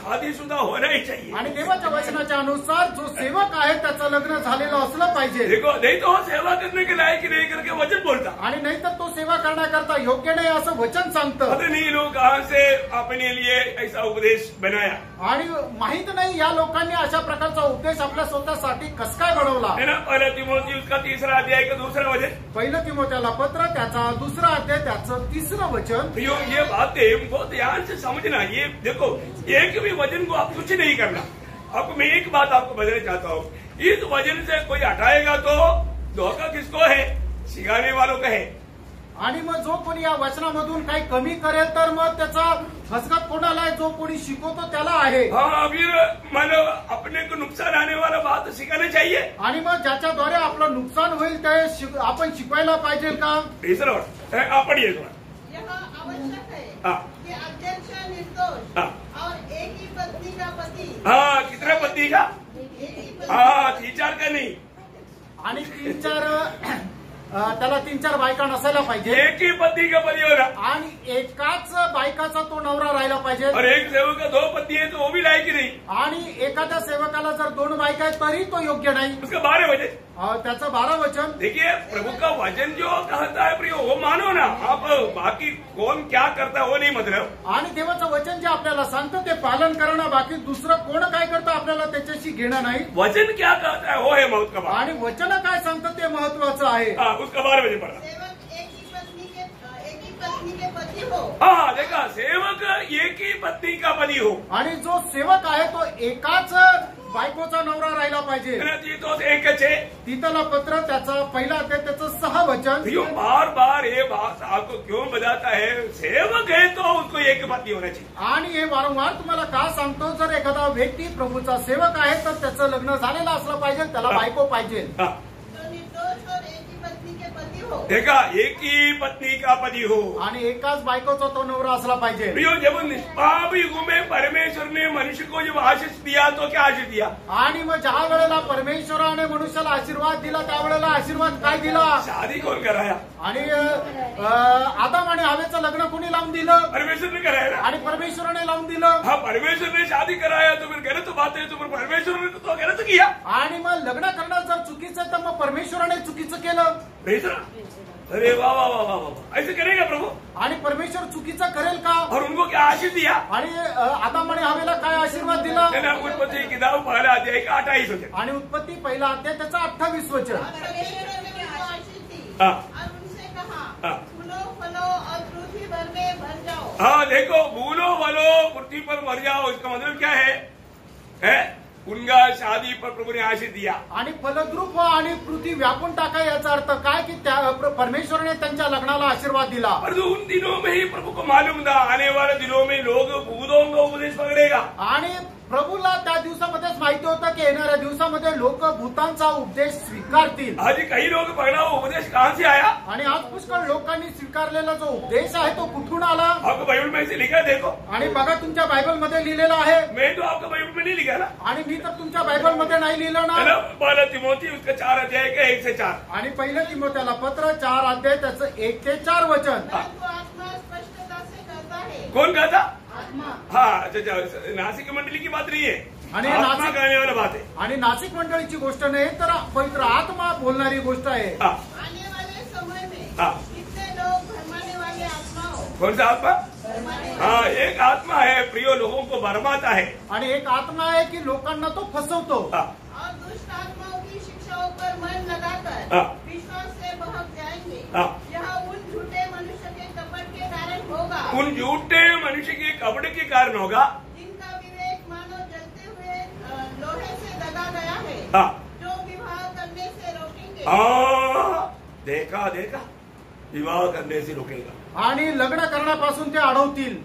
शादीशुदा होना ही चाहिए। आणि देवाच्या वचनाच्या अनुसार जो सेवक आहे त्याचं लग्न झालेलं असलं पाहिजे। देखो नहीं तो वो सेवा करने के लायक नहीं करके वचन बोलता, आणि नाही तर तो सेवा करण्याकरता योग्य नाही असं वचन सांगतं। पता नहीं लोग कहाँ से अपने लिए ऐसा उपदेश बनाया, आणि माहित नाही या लोकांनी अशा प्रकारचा उपदेश आपल्या स्वतःसाठी कस काय बनवला। है ना। पहला तिमोथी उसका 3रा अध्याय का 2रा वचन, पहिलं तिमोथेला पत्र त्याचा 2रा अध्याय त्याचं 3रं वचन। ये बातें बहुत ध्यान से समझना। ये देखो, एक भी वचन को आप कुछ नहीं करना। आपको मैं एक बात आपको बताना चाहता हूँ, इस वचन से कोई हटाएगा तो धोखा किसको है? सिखाने वालों का है। आणि मग जो कोणी या वचनामधून काही कमी करेल तर मग त्याचा फसगत कोणाला आहे? जो कोणी शिकवतो त्याला आहे। हाँ, फिर मतलब अपने को नुकसान आने वाला बात सिखाना चाहिए। आणि मग ज्याच्याद्वारे आपलं नुकसान होईल ते आपण शिकवायला पाहिजे का? पढ़िए थोड़ा। यहाँ आवश्यक है हाँ। कि अध्यक्ष निर्दोष हाँ। और एक ही पत्नी का पति। हाँ, कितना पत्नी का? एक ही पत्नी। हाँ, 3-4 का नहीं, आणि 3-4 त्याला 3-4 बायका नसायला पाहिजे। एक ही पत्नी का पति होना। आणि एकाच बायकाचा तो नवरा राहिला पाहिजे। और एक सेवक का 2 पत्नी है तो वो भी लायक ही नहीं। आणि एखाद्या सेवकाला जर 2 बायका आहेत तरी तो योग्य नाही। उसका 12 वचन, त्याचं 12 वचन। देखिए प्रभु का वचन जो कहता है प्रियो वो मानो ना। आप बाकी कौन क्या करता है वो नहीं मतलब। आणि देवाचं वचन जे आपल्याला सांगतं ते पालन करणं, बाकी दुसरं कोण काय करतं आपल्याला त्याच्याशी घेणं नाही। वचन क्या कहता है वो है मौत का बात। आणि वचन काय सांगतं ते महत्वाचं आहे। हाँ, उसका 12 वचन पढ़ा। सेवक एक ही पत्नी के पति हो। हाँ, देखा, सेवक एक ही पत्नी का पति हो। आणि जो सेवक आहे तो एकाच बायकोचा नवरा राहिला पाहिजे। तो एक है। तीतला पत्र त्याचा पहिला अध्याय त्याचं 6 वचन। यो बार बार ये बात आपको क्यों बताता है? सेवक है तो उसको एक पत्नी होना चाहिए। आणि हे वारंवार तुम्हाला का सांगतो, जर एखादा व्यक्ती प्रभूचा सेवक आहे तर त्याचं लग्न झालेलं असलं पाहिजे, त्याला बायको पाहिजे। हाँ। जो निर्दोष और एक ही पत्नी के पति हो। देखा, एक ही पत्नी का पति हो आणि एकाच बायकोचा तो नवरा असला पाहिजे। प्रियो, जब निष्पाप युग में परमेश्वर ने मनुष्य को जब आशीष दिया तो क्या आशीष दिया? आणि मग ज्या वेळेला परमेश्वराने मनुष्याला आशीर्वाद दिला त्यावेळेला आशीर्वाद काय दिला? शादी कौन कराया? आणि आदम आणि हवेचं लग्न कोणी लावून दिलं? परमेश्वर ने कराया ना। आणि परमेश्वराने लावून दिलं। हाँ, परमेश्वर ने शादी कराया तो फिर गलत बात है, तो फिर परमेश्वर ने तो गलत किया। आणि मग लग्न करणं जर चुकीचं तर मग परमेश्वराने चुकीचं केलं। अरे वाह वाह वाह वाह वाह, ऐसे करेगा प्रभु? आणि परमेश्वर चुकीचं करेल का? और उनको क्या आशीष दिया? आणि आदम आणि हवेला काय आशीर्वाद दिला? उत्पत्ति की किताब पहला अध्याय का 28 वचन। आणि उत्पत्ती पहिला अध्याय त्याचा 28 वचन। परमेश्वर ने उनको आशीष दी हाँ। और उनसे कहा, हाँ। फूलो फलो और पृथ्वी भर में भर जाओ। हाँ, देखो, भूलो भलो पृथ्वी पर मर जाओ, इसका मतलब क्या है? उनका शादी पर प्रभु ने आशीष दिया। आणि फलद्रूप आणि पृथ्वी व्यापून टाका याचा अर्थ काय की त्या परमेश्वराने त्यांच्या लग्नाला आशीर्वाद दिला। परंतु उन दिनों में ही प्रभु को मालूम था आने वाले दिनों में लोग भूतों का उपदेश पकड़ेगा। आणि प्रभूला त्या दिवसामध्येच माहिती होतं की येणाऱ्या दिवसामध्ये लोक भूतांचा उपदेश स्वीकारतील। आज कई लोग पकड़ा वो उपदेश कहाँ से आया? आणि आज पुष्कळ लोकांनी स्वीकारलेला जो उपदेश आहे तो कुठून आला? आपको बाइबल में ऐसे लिखा है, देखो। आणि बघा तुमच्या बायबल मध्ये लिहिलेलं आहे। मैं तो आपका बाइबल में नहीं लिखा ना। आणि मी तर तुमच्या बायबल मध्ये नाही लिहिलं ना। पहला तिमोथी उसका 4 अध्याय का 1 से 4। आणि पहिलं तिमोथेला पत्र 4 अध्याय त्याचं 1 ते 4 वचन। परंतु आत्मा स्पष्टता से कहता है। कौन कहता? आत्मा। हाँ, अच्छा, नासिक मंडली की बात नहीं है, आणि आत्मा कहने वाला बात है। आणि नाशिक मंडळीची गोष्ट नाही तर पवित्र आत्मा बोलणारी गोष्ट आहे। हाँ। आने वाले समय में हाँ। कितने लोग भरमाने वाले आत्मा हो। कौन सा आत्मा? भरमाने हाँ, एक आत्मा है प्रियो, लोगों को भरमाता है। आणि एक आत्मा आहे की लोकांना तो फसवतो। हाँ। और दुष्ट आत्माओं की शिक्षाओं पर मन लगाकर हाँ। विश्वास से बहक जाएंगे। हाँ। यह उन झूठे मनुष्य के कपट के कारण होगा। उन झूठे मनुष्य के कपड़े के कारण होगा, जिनका विवेक मानो जलते हुए लोहे से दगा गया है। हाँ। जो विवाह करने से रोकेंगे। हाँ, देखा देखा, विवाह करने से रोकेगा। आणि लग्न करण्यापासून ते अडवतील।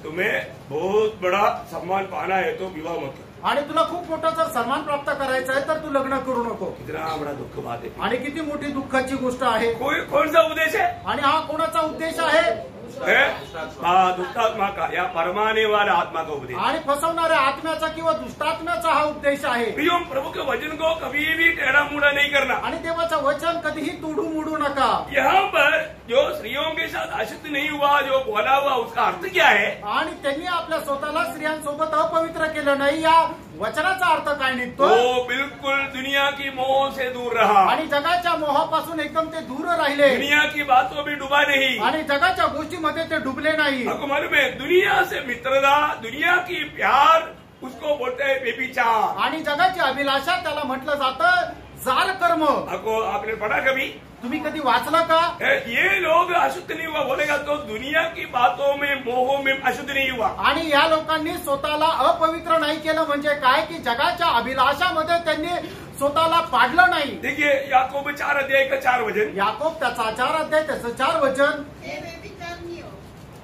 तुम्हें बहुत बड़ा सम्मान पाना है तो विवाह मत करो। आणि तुला खूप मोठा जर सन्मान प्राप्त करायचा आहे तर तू लग्न करू नको। कितना बड़ा दुख बात है। आणि किती मोठी दुःखाची गोष्ट आहे। कौन सा उद्देश है? आणि हा कोणाचा उद्देश आहे? दुष्टात्मा का या परमाने वाला आत्मा का उपदेश आणि फसवणाऱ्या आत्म्याचा किंवा दुष्टात्म्याचा हा उपदेश आहे. प्रियो, प्रभु के वचन को कभी भी टेढ़ा मुड़ा नहीं करना. आणि देवाचं वचन कधीही तोडू मोडू नका. यहाँ पर जो स्त्रियों के साथ अशुद्ध नहीं हुआ, जो बोला हुआ, उसका अर्थ क्या है? आणि त्यांनी आपल्या स्वतःला स्त्रियांसोबत अपवित्र केलं नाही, या वचनाचा अर्थ काय निघतो? वो बिल्कुल दुनिया की मोह से दूर रहा आणि जगाच्या मोहापासून एकदम ते दूर राहिले. दुनिया की बातों में डूबा नहीं. आणि जगाच्या गोष्टीमध्ये ते डुबले नाही. आपको मालूम है, दुनिया से मित्रता, दुनिया की प्यार, उसको बोलते हैं व्यभिचार. आणि जगाची अभिलाषा त्याला म्हटलं जातं जार कर्म. आपने पढ़ा कभी? तुम्ही कधी वाचलं का? ये लोग अशुद्ध नहीं हुआ बोलेगा तो दुनिया की बातों में मोह में अशुद्ध नहीं हुआ. आणि या लोकांनी स्वतःला अपवित्र नाही केलं म्हणजे काय की जगाच्या अभिलाषामध्ये त्यांनी स्वतःला पाडलं नाही. देखिए याकूब 4 अध्याय का 4 वचन. याकोब त्याचा 4 अध्याय त्याचं 4 वचन. हे व्यभिचारिणियों,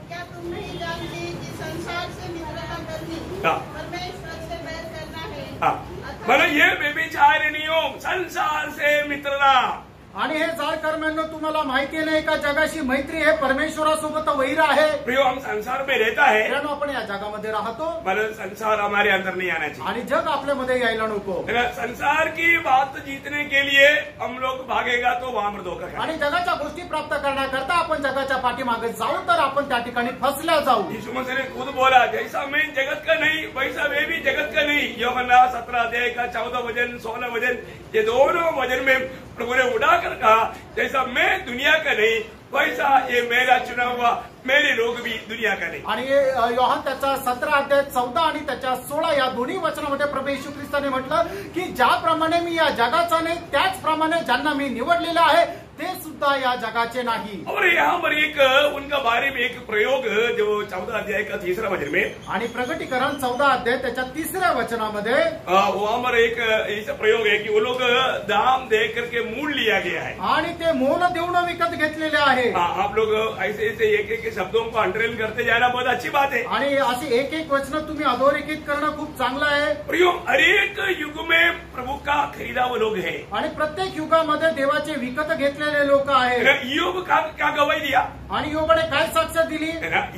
क्या तुम नहीं जानते कि संसार से मित्रता करनी परमेश्वर से बैर करना है? मतलब ये व्यभिचारिणियों, संसार से मित्रता. आणि हे जार कर्मांनो, तुम्हाला माहिती नाही का जगाशी मैत्री हे परमेश्वरासोबत वैर आहे. प्रियो, हम संसार में रहता है, मित्रांनो आपण या जगामध्ये राहतो. मतलब संसार हमारे अंदर नहीं आना चाहिए. आणि जग आपल्यामध्ये यायला नको. संसार की बात जीतने के लिए हम लोग भागेगा तो वहां पर धोखा खाएगा. आणि जगाच्या गोष्टी प्राप्त करण्याकरता आपण जगाच्या पाठीमागे जाऊ तर आपण त्या ठिकाणी फसल्या जाऊ. यीशु मसीह ने खुद बोला, जैसा मैं जगत का नहीं वैसा वे भी जगत का नहीं. यूहन्ना 17 अध्याय का 14 वचन 16 वचन, ये दोनों वचन में प्रभु ने उड़ाकर कहा, जैसा मैं दुनिया का नहीं वैसा ये मेरा चुना हुआ मेरे लोग भी दुनिया का नाही. आणि योहान त्याचा 17 अध्याय 14 आणि त्याच्या 16 या दोन्ही वचनामध्ये प्रभू येशू ख्रिस्ताने म्हटलं की ज्याप्रमाणे मी या जगाचा नाही त्याचप्रमाणे ज्यांना मी निवडलेलं आहे ते सुद्धा या जगाचे नाही. और यहाँ पर एक उनका बारे में एक प्रयोग जो 14 अध्याय का 3 वचन में, आणि प्रगटीकरण 14 अध्याय त्याच्या 3 वचनामध्ये वहां पर एक ऐसा प्रयोग है कि वो लोग दाम दे करके मूल लिया गया है. आणि ते मोल देऊन विकत घेतलेले आहे. आप लोग ऐसे ऐसे एक एक शब्दों को अंडरलाइन करते जाना बहुत अच्छी बात है. आणि असे एक एक वचन तुम्ही अधोरेखित करणं खूप चांगलं आहे. प्रियो, हर एक युग में प्रभु का खरीदा वो लोग है. आणि प्रत्येक युगामध्ये देवाचे विकत घेतलेले लोक आहेत. ईयोब का क्या गवाही दिया? आणि ईयोबने काय साक्ष दिली?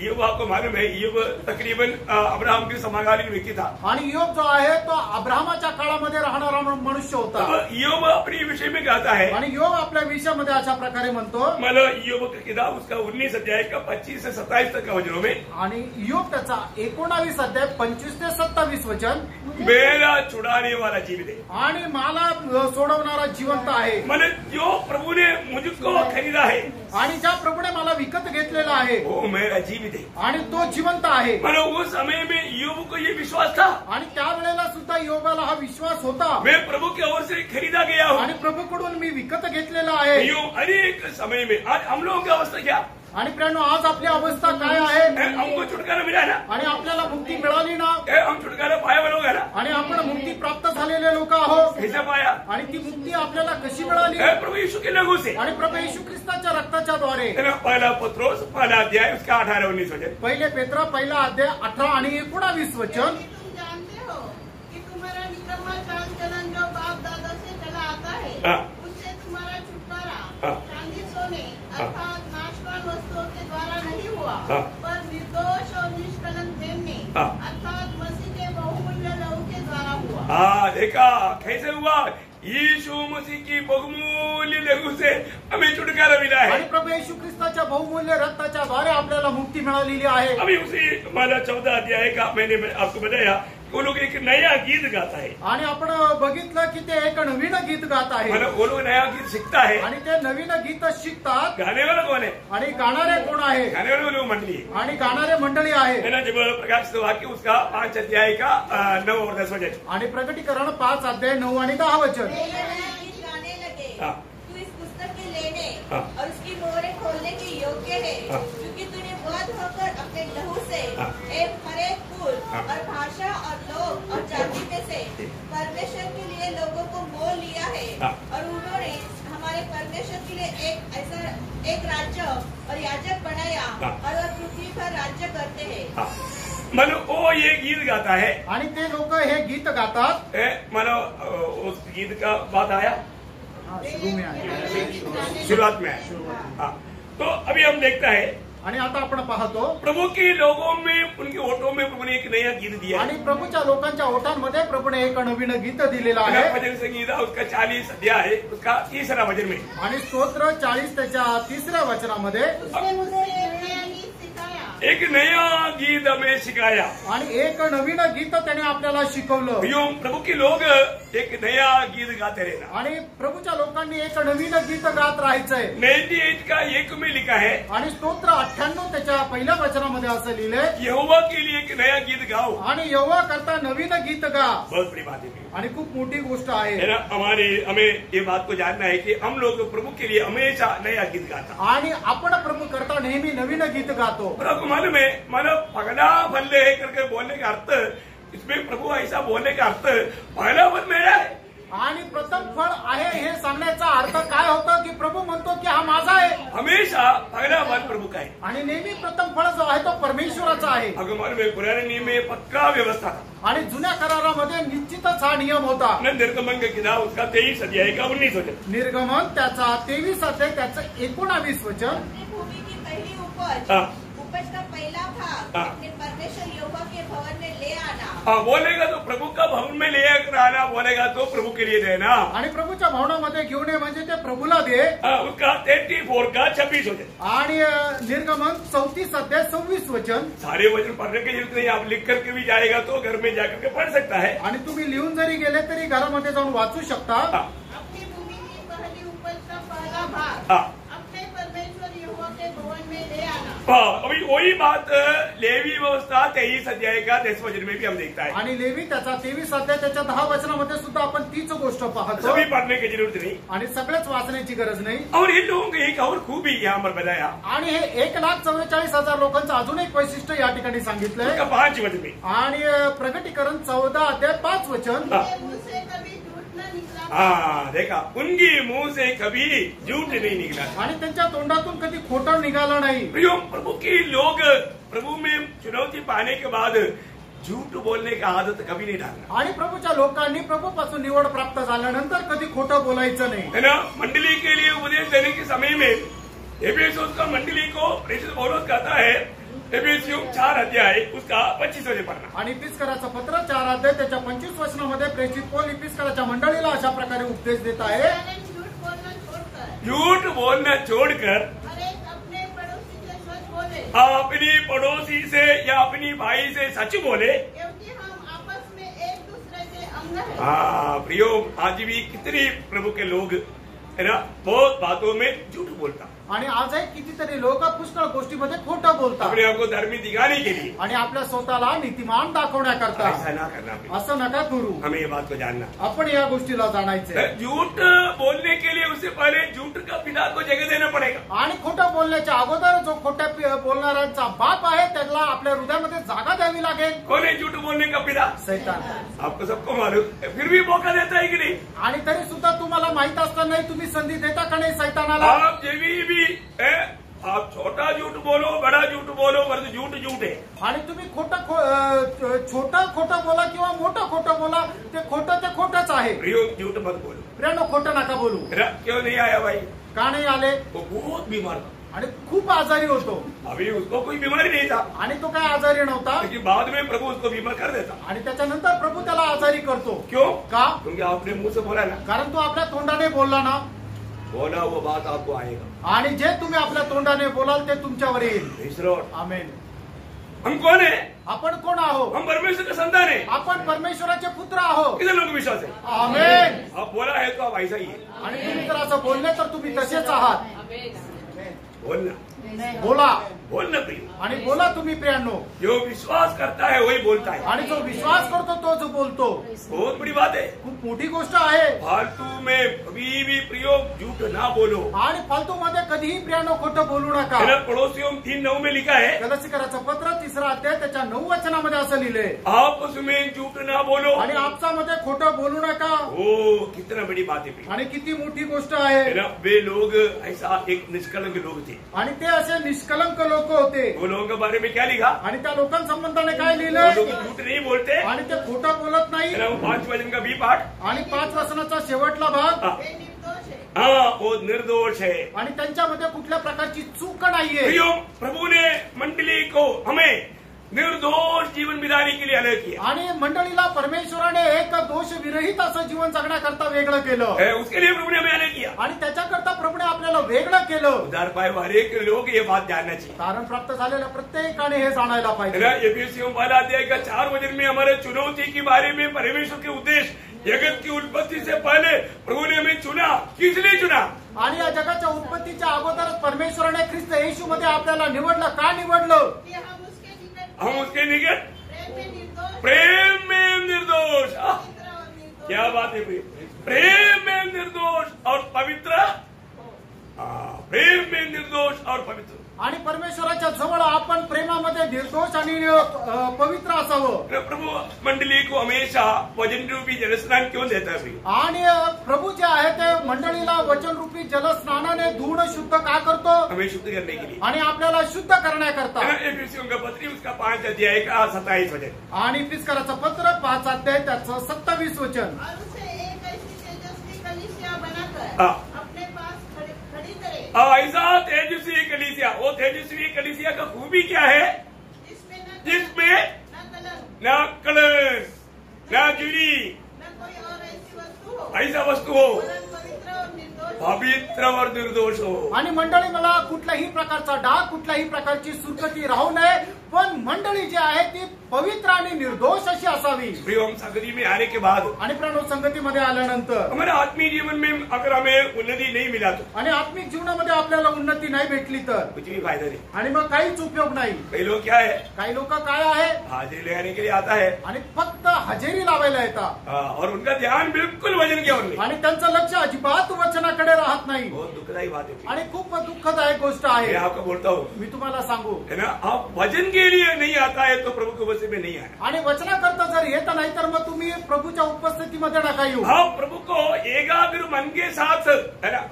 ईयोब, आपको मालूम है, ईयोब तकरीबन अब्राहम के समकालीन व्यक्ती था. आणि ईयोब जो आहे तो अब्राहमाच्या काळामध्ये राहणारा मनुष्य होता. ईयोब अपने विषय में कहता है, आणि ईयोब आपल्या विषयामध्ये अशा प्रकारे म्हणतो, मतलब ईयोब की किताब उसका 19 अध्याय का 25 से 27 तक का वचनों में, आणि ईयोब त्याचा 19 अध्याय 25 ते 27 वचन, मेरा छुड़ाने वाला जीवित है. आणि मला सोडवणारा जिवंत आहे. मतलब जो प्रभु ने मुझको खरीदा है, आणि ज्या प्रभूने मला विकत घेतलेला आहे वो मेरा जीवित है. आणि तो जिवंत आहे. मतलब उस समय में ईयोब को ये विश्वास था, आणि त्यावेळेला सुद्धा ईयोबाला हा विश्वास होता, मैं प्रभु की ओर से खरीदा गया हूँ. आणि प्रभूकडून मी विकत घेतलेला आहे. ईयोब अनेक समय में, आज हम लोगों की अवस्था क्या? आणि प्रियानो, आज आपली अवस्था काय आहे? हमको छुटकारा मिला ना, आणि आपल्याला मुक्ती मिळाली ना, हम छुटकारा पाया लोग है ना. आणि आपण मुक्ती प्राप्त झालेले लोक आहोत. कैसे पाया? आणि ती मुक्ती आपल्याला कशी मिळाली? प्रभु यीशु के लहू से. आणि प्रभू येशू ख्रिस्ताच्या रक्ताच्या द्वारे. पहला पत्रोस 1 अध्याय उसका 18-19 वचन. पहिले पेत्र 1 अध्याय 18 आणि 19 वचन. तुम जानते हो कि तुम्हारा निकम्मा चाल चलन जो बाप दादा से चला आता है, उससे तुम्हारा छुटकारा चांदी सोने अर्थात नाशवान वस्तुओं के द्वारा नहीं हुआ, पर निर्दोष और निष्कलंक प्रेम में अर्थात मसीह के बहुमूल्य लहू के द्वारा हुआ. देखा कैसे हुआ? यीशु मसीह की बहुमूल्य लहू से हमें छुटकारा मिला है. आणि प्रभू येशू ख्रिस्ताच्या बहुमूल्य रक्ताच्या द्वारे आपल्याला मुक्ती मिळालेली आहे. अभी उसी मला 14 अध्याय का मैंने आपको बताया, वो लोग एक नया गीत गाता है. आणि आपण बघितलं की ते एक नवीन गीत गात आहे. मतलब वो लोग नया गीत सीखता है. आणि ते नवीन गीत शिकतात. गाने वाला कौन है? आणि गाणारे कोण आहे? गाने वाले लोग मंडली है. आणि गाणारे मंडळी आहे. है ना. जब प्रकाशित वाक्य उसका 5 अध्याय का 9 और 10 वचन. आणि प्रकटीकरण 5 अध्याय 9 आणि 10 वचन. गाने लगे, तू इस पुस्तक के लेने और उसकी मोहरें खोलने के योग्य है, क्योंकि तूने वध होकर अपने लहू से एक हरेक कुल और भाषा और लोग और जाति में से परमेश्वर के लिए लोगों को मोल लिया है, और उन्होंने हमारे परमेश्वर के लिए एक राज्य और याजक बनाया, और वह पृथ्वी पर राज्य करते हैं. मतलब वो ये गीत गाता है. आणि ते लोक हे गीत गातात. मतलब उस गीत का बात आया शुरू में आया, शुरुआत में आया. हाँ, तो अभी हम देखता है आणि आता आपण पाहतो प्रभु के लोगों में, उनके ओठों में प्रभु ने एक नया गीत दिया आणि प्रभूच्या लोकांच्या ओठांमध्ये प्रभूने एक नवीन गीत दिलेलं आहे. भजन संगीता उसका 40 अध्याय है, उसका 3रा वचन में. आणि स्तोत्र 40 त्याच्या 3ऱ्या वचनामध्ये उसने मुझे एक नया गीत सिखाया. एक नया गीत हमें सिखाया. आणि एक नवीन गीत त्याने आपल्याला शिकवलं. यूं प्रभु के लोग एक नया गीत गाते रहना. आणि प्रभूच्या लोकांनी एक नवीन गीत गात राहायचंय. 98 का 1 में लिखा है, आणि स्तोत्र 98 त्याच्या पहिल्या वचनामध्ये असं लिहिलंय, यहोवा के लिए एक नया गीत गाओ. आणि यहोवा करता नवीन गीत गा. बहुत बड़ी बात है आणि खूप मोठी गोष्ट आहे. है ना. हमें ये बात को जानना है कि हम लोग प्रभु के लिए हमेशा नया गीत गाता. आणि आपण प्रभू करता नेहमी नवीन गीत गातो. प्रभु मालूम है, मानो पगला फल्ले करके बोलने का अर्थ, इसमें प्रभु ऐसा बोलने का अर्थ पहला फल मेरा है. आणि प्रथम फळ आहे हे सांगण्याचा अर्थ काय होतं की प्रभू म्हणतो की हा माझा आहे. हमेशा पहला फल प्रभु का है. आणि नेहमी प्रथम फळ जो आहे तो परमेश्वराचा आहे. अगर मालूम है, पुराने नियम में पक्का व्यवस्था था. आणि जुन्या करारामध्ये निश्चितच हा नियम होता. निर्गमन का किताब उसका 23 अध्याय का 19 वचन. निर्गमन त्याचा 23 अध्याय त्याचं 19 वचन. अपनी भूमि की पहली उपज, हाँ. उपज का पहला भाग हाँ. अपने परमेश्वर यहोवा के भवन में ले आना. हाँ, बोलेगा तो प्रभु का भवन में ले आना, बोलेगा तो प्रभु के लिए देना. आणि प्रभूच्या भवनामध्ये घेऊन ये म्हणजे ते प्रभूला दे. उसका 34 का 26 वचन. आणि निर्गमन 34 अध्याय 26 वचन. सारे वचन पढ़ने की जरूरत नहीं, आप लिख करके भी जाएगा तो घर में जाकर के पढ़ सकता है. आणि तुम्ही लिहून जरी गेले तरी घरामध्ये जाऊन वाचू शकता. हाँ, अपनी भूमि की पहली उपज का पहला भाग हाँ. अपने परमेश्वर यहोवा के भवन में ले आना. हाँ, अभी वही बात लेवी व्यवस्था 23 अध्याय का 10 वचन में भी हम देखता है. आणि लेवी त्याचा 23 अध्याय त्याच्या 10 वचनामध्ये सुद्धा आपण तीच गोष्ट पाहतो. सभी पढ़ने की जरूरत नहीं. आणि सगळेच वाचण्याची गरज नाही. और इन लोगों की एक और खूबी यहाँ पर बताया, आणि हे 1,44,000 लोकांचं अजून एक वैशिष्ट्य या ठिकाणी सांगितलंय. उसका 5 वचन में. आणि प्रकटीकरण 14 अध्याय 5 वचन. हाँ. उनके मुंह से कभी झूठ न निकला. हाँ, देखा, उनकी मुंह से कभी झूठ नहीं निकला. आणि त्यांच्या तोंडातून कधी खोटं निघालं नाही. प्रियो, प्रभु के लोग प्रभु में चुनौती पाने के बाद झूठ बोलने का आदत कभी नहीं डालना. आणि प्रभूच्या लोकांनी प्रभूपासून निवड प्राप्त झाल्यानंतर कधी खोटं बोलायचं नाही. है ना. मंडली के लिए उपदेश देने के समय में एफेसुस का मंडली को प्रेषित पौलुस कहता है, एफेसियों 4 अध्याय उसका 25 वचन पढ़ना. आणि इपिस्कराचं पत्र 4 अध्याय त्याच्या 25 वचनामध्ये प्रेषित पौल इपिस्कराच्या मंडळीला अशा प्रकारे उपदेश देत आहे. कारण झूठ बोलना छोड़कर झूठ बोलना छोड़कर हर एक अपने पड़ोसी से सच बोले, अपनी पड़ोसी से या अपनी भाई से सच बोले. क्योंकि हम आपस में एक दूसरे के अंग हैं. हाँ प्रियो, आज भी कितनी प्रभु के लोग है ना बहुत बातों में झूठ बोलता. आणि आजही कितीतरी लोक पुष्कळ गोष्टीमध्ये खोटं बोलतात. अपने आप को धर्मी दिखाने के लिए आणि आपल्या स्वतःला नीतिमान दाखवण्याकरता. ऐसा ना करना प्रियो. असं नका करू. हमें ये बात को जानना. आपण या गोष्टीला जाणायचंय. झूठ बोलने के लिए उससे पहले झूठ का पिता को जगह देना पड़ेगा. आणि खोटं बोलण्याच्या अगोदर जो खोट्या बोलणाऱ्यांचा बाप आहे त्याला आपल्या हृदयामध्ये जागा द्यावी लागेल. कौन है झूठ बोलने का पिता? सैतान. आपको सबको मालूम. फिर भी मौका देता है कि नहीं? आणि तरी सुद्धा तुम्हाला माहित असतानाही तुम्ही संधी देता का नाही सैतानाला? आप जेवी भी है, आप छोटा झूठ बोलो, बड़ा झूठ बोलो, पर झूठ झूठ है. आणि तुम्ही छोटं खोटं बोला किंवा मोठं खोटं बोला, ते खोटंच आहे. प्रियो, झूठ मत बोलो. प्रियानो, खोटं नका बोलू. क्यों नहीं आया भाई? का नाही आले? वो बहुत बीमार था. आणि खूप आजारी होतो. अभी उसको कोई बीमारी नहीं था, आणि तो काय आजारी नव्हता. लेकिन बाद में प्रभु उसको बीमार कर देता. आणि त्याच्यानंतर प्रभू त्याला आजारी करतो. क्यों? का? क्योंकि आपने मुंह से बोला ना, कारण तो आपल्या तोंडाने बोलला ना. बोला वो बात आपको आएगा. आणि जे तुम्ही आपल्या तोंडाने बोलाल ते तुमच्यावर येईल. Praise the Lord. आमेन. हम कौन है? आपण कोण आहोत? हम परमेश्वर के संतान है. आपण परमेश्वराचे पुत्र आहोत. कितने लोग विश्वास है? आमेन. आप बोला है तो आप ऐसा ही है. आणि तुम्ही जर असं बोलले तर तुम्ही तसेच आहात. बोलना, बोला. बोलना प्रिय. आणि बोला तुम्ही प्रियांनो. जो विश्वास करता है वही बोलता है. आणि जो विश्वास करतो तो जो बोलतो. बहुत बड़ी बात है. खूप मोठी गोष्ट आहे. फालतू में कभी भी प्रयोग झूठ ना बोलो. आणि फालतू मध्ये कधीही प्रियांनो खोटं बोलू नका. मेरा पड़ोसियों 3:9 में लिखा है, गलतीकराचं पत्र 3 अध्याय त्याच्या 9 वचनामध्ये असं लिहिलंय, आपस में झूठ ना बोलो. आणि आपसामध्ये खोटं बोलू नका. ओ कितना बड़ी बात है प्रिय. आणि किती मोठी गोष्ट आहे. है ना, वे लोग ऐसा एक निष्कलंक लोग थे. आणि ते असे निष्कलंक लोक होते. वो लोगों के बारे में क्या लिखा? आणि त्या लोकांसंबंधाने काय वो लिहिलंय? लोग झूठ नहीं बोलते. आणि ते खोटं बोलत नाही. है ना, वो 5 वचन का बी पाठ. आणि 5 वचनाचा शेवटला भाग, हाँ. वे निर्दोष निर्दोष है। हाँ, वो निर्दोष है। आणि त्यांच्यामध्ये कुठल्या प्रकारची चूक नाहीये। प्रियो, प्रभु ने मंडली को हमें निर्दोष जीवन बिताने के लिए अलग किया। आणि मंडळीला परमेश्वराने एक दोष विरहित असं जीवन जगण्याकरता वेगळं केलं। उसके लिए प्रभु ने हमें अलग किया। आणि त्याच्याकरता प्रभूने आपल्याला वेगळं केलं। उद्धार पाए हुए हर एक लोग ये बात जानना चाहिए। तारण प्राप्त झालेल्या प्रत्येकाने हे जाणायला पाहिजे। एफिसियों 12 अध्याय का 4 वचन में हमारे चुनौती के बारे में परमेश्वर के उद्देश्य, जगत की उत्पत्ति से पहले प्रभु ने हमें चुना। किस लिए चुना? आणि या जगाच्या उत्पत्तीच्या अगोदरच परमेश्वराने ख्रिस्त येशू मध्ये आपल्याला निवडलं। का निवडलं? कि हम उसके निकट प्रेम में निर्दोष, प्रेम में निर्दोष। पवित्र और निर्दोष। क्या बात है प्रेम में निर्दोष और पवित्र। प्रेम में निर्दोष और पवित्र। आणि परमेश्वराच्या जवळ आपण प्रेमामध्ये निर्दोष आणि पवित्र असावं। प्रभु मंडली को हमेशा वचन रूपी जलस्नान क्यों देता है? आणि प्रभु जे आहे ते मंडळीला वचन रूपी जलस्नानाने धुणं शुद्ध का करतो? हमें शुद्ध करने के लिए आणि आपल्याला शुद्ध करण्याकरता। एफिसियों का पत्री उसका 5 अध्याय का 27 वचन। आणि फिस्कराचं पत्र 5 अध्याय त्याचं 27 वचन। और उसे एक ऐसी तेजस्वी कलीसिया बनाकर हाँ। अपने पास खड़ी करे, ऐसा तेजस्वी कलीसिया। वो तेजस्वी कलीसिया का खूबी क्या है? जिसमें न कलंक, न जुड़ी, न कोई और ऐसी वस्तु हो, ऐसा वस्तू हो, वरन पवित्र और निर्दोष हो। पवित्र और निर्दोष हो। आणि मंडळी मला कुठल्याही प्रकारचा डाग, कुठल्याही प्रकारची सुरकती राहू नये, पण मंडळी जी आहे ती पवित्र आणि निर्दोष अशी असावी। प्रिय, हम संगति में आने के बाद आणि प्रणव संगतीमध्ये आल्यानंतर हमारे आत्मीय जीवन में अगर हमें उन्नति नहीं मिला तो आणि आत्मिक जीवनामध्ये आपल्याला उन्नती नाही भेटली तर कुछ भी फायदा नहीं। आणि मग काहीच उपयोग नाही। कई लोग क्या है, काही लोक काय आहे, हाजिरी लगाने के लिए आता है आणि फक्त हजेरी लावायला येतात और उनका ध्यान बिल्कुल वचन की ओर नहीं। आणि त्यांचं लक्ष अजिबात वचनाकडे राहत नाही। बहुत दुखदायी बात है। आणि खूप दुःखदायक गोष्ट मैं आहे। आपको बोलता हूँ, मी तुम्हाला सांगू, है ना, आप वचन के लिए नहीं आता है तो प्रभु के वचन में नहीं आया। आणि वचनाकरता जर येत नाही तर मग तुम्ही प्रभूच्या उपस्थितीमध्ये नका येऊ। आप प्रभु को एकाग्र मन के साथ, है ना,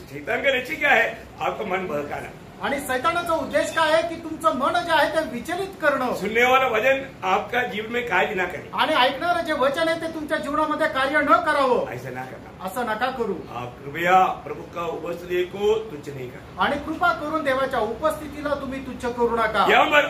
शैतान का लक्ष्य क्या है? आपका मन बहकाना। आणि सैतानाचा उद्देश काय आहे की तुमचं मन जे आहे ते विचलित करणं। सुनने वाला वचन आपका जीवन में कार्य ना करे। आणि ऐकणारं जे वचन आहे ते तुमच्या जीवनामध्ये कार्य न करावं, ऐसा ना करना। असं नका करू। आप कृपया प्रभु का उपस्थिति को तुच्छ नहीं करना। आणि कृपा करून देवाच्या उपस्थितीला तुम्ही तुच्छ करू नका। यहाँ पर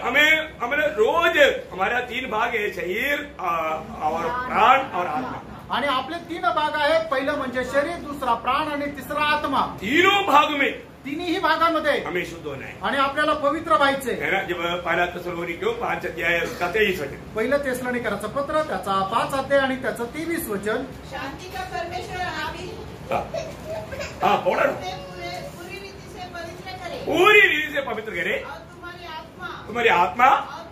हमें रोज हमारा 3 भाग है, शरीर और प्राण और आत्मा। आणि आपले 3 भाग आहेत, पहिलं म्हणजे शरीर, दुसरा प्राण आणि तिसरा आत्मा। तीनों भाग में तिन्ही भागामध्ये हमें शुद्ध होना है, आणि आपल्याला पवित्र व्हायचे है ना। जब पहला थिस्सलुनीकियों 5 अध्याय उसका 23 वचन। पहिलं तेसलोनिकराचं पत्र त्याचा 5 अध्याय आणि त्याचं 23 वचन। शांति का परमेश्वर आप ही हाँ, बोला ना। पूरी रीति से पवित्र करे, पूरी रीति से पवित्र करे और तुम्हारी आत्मा और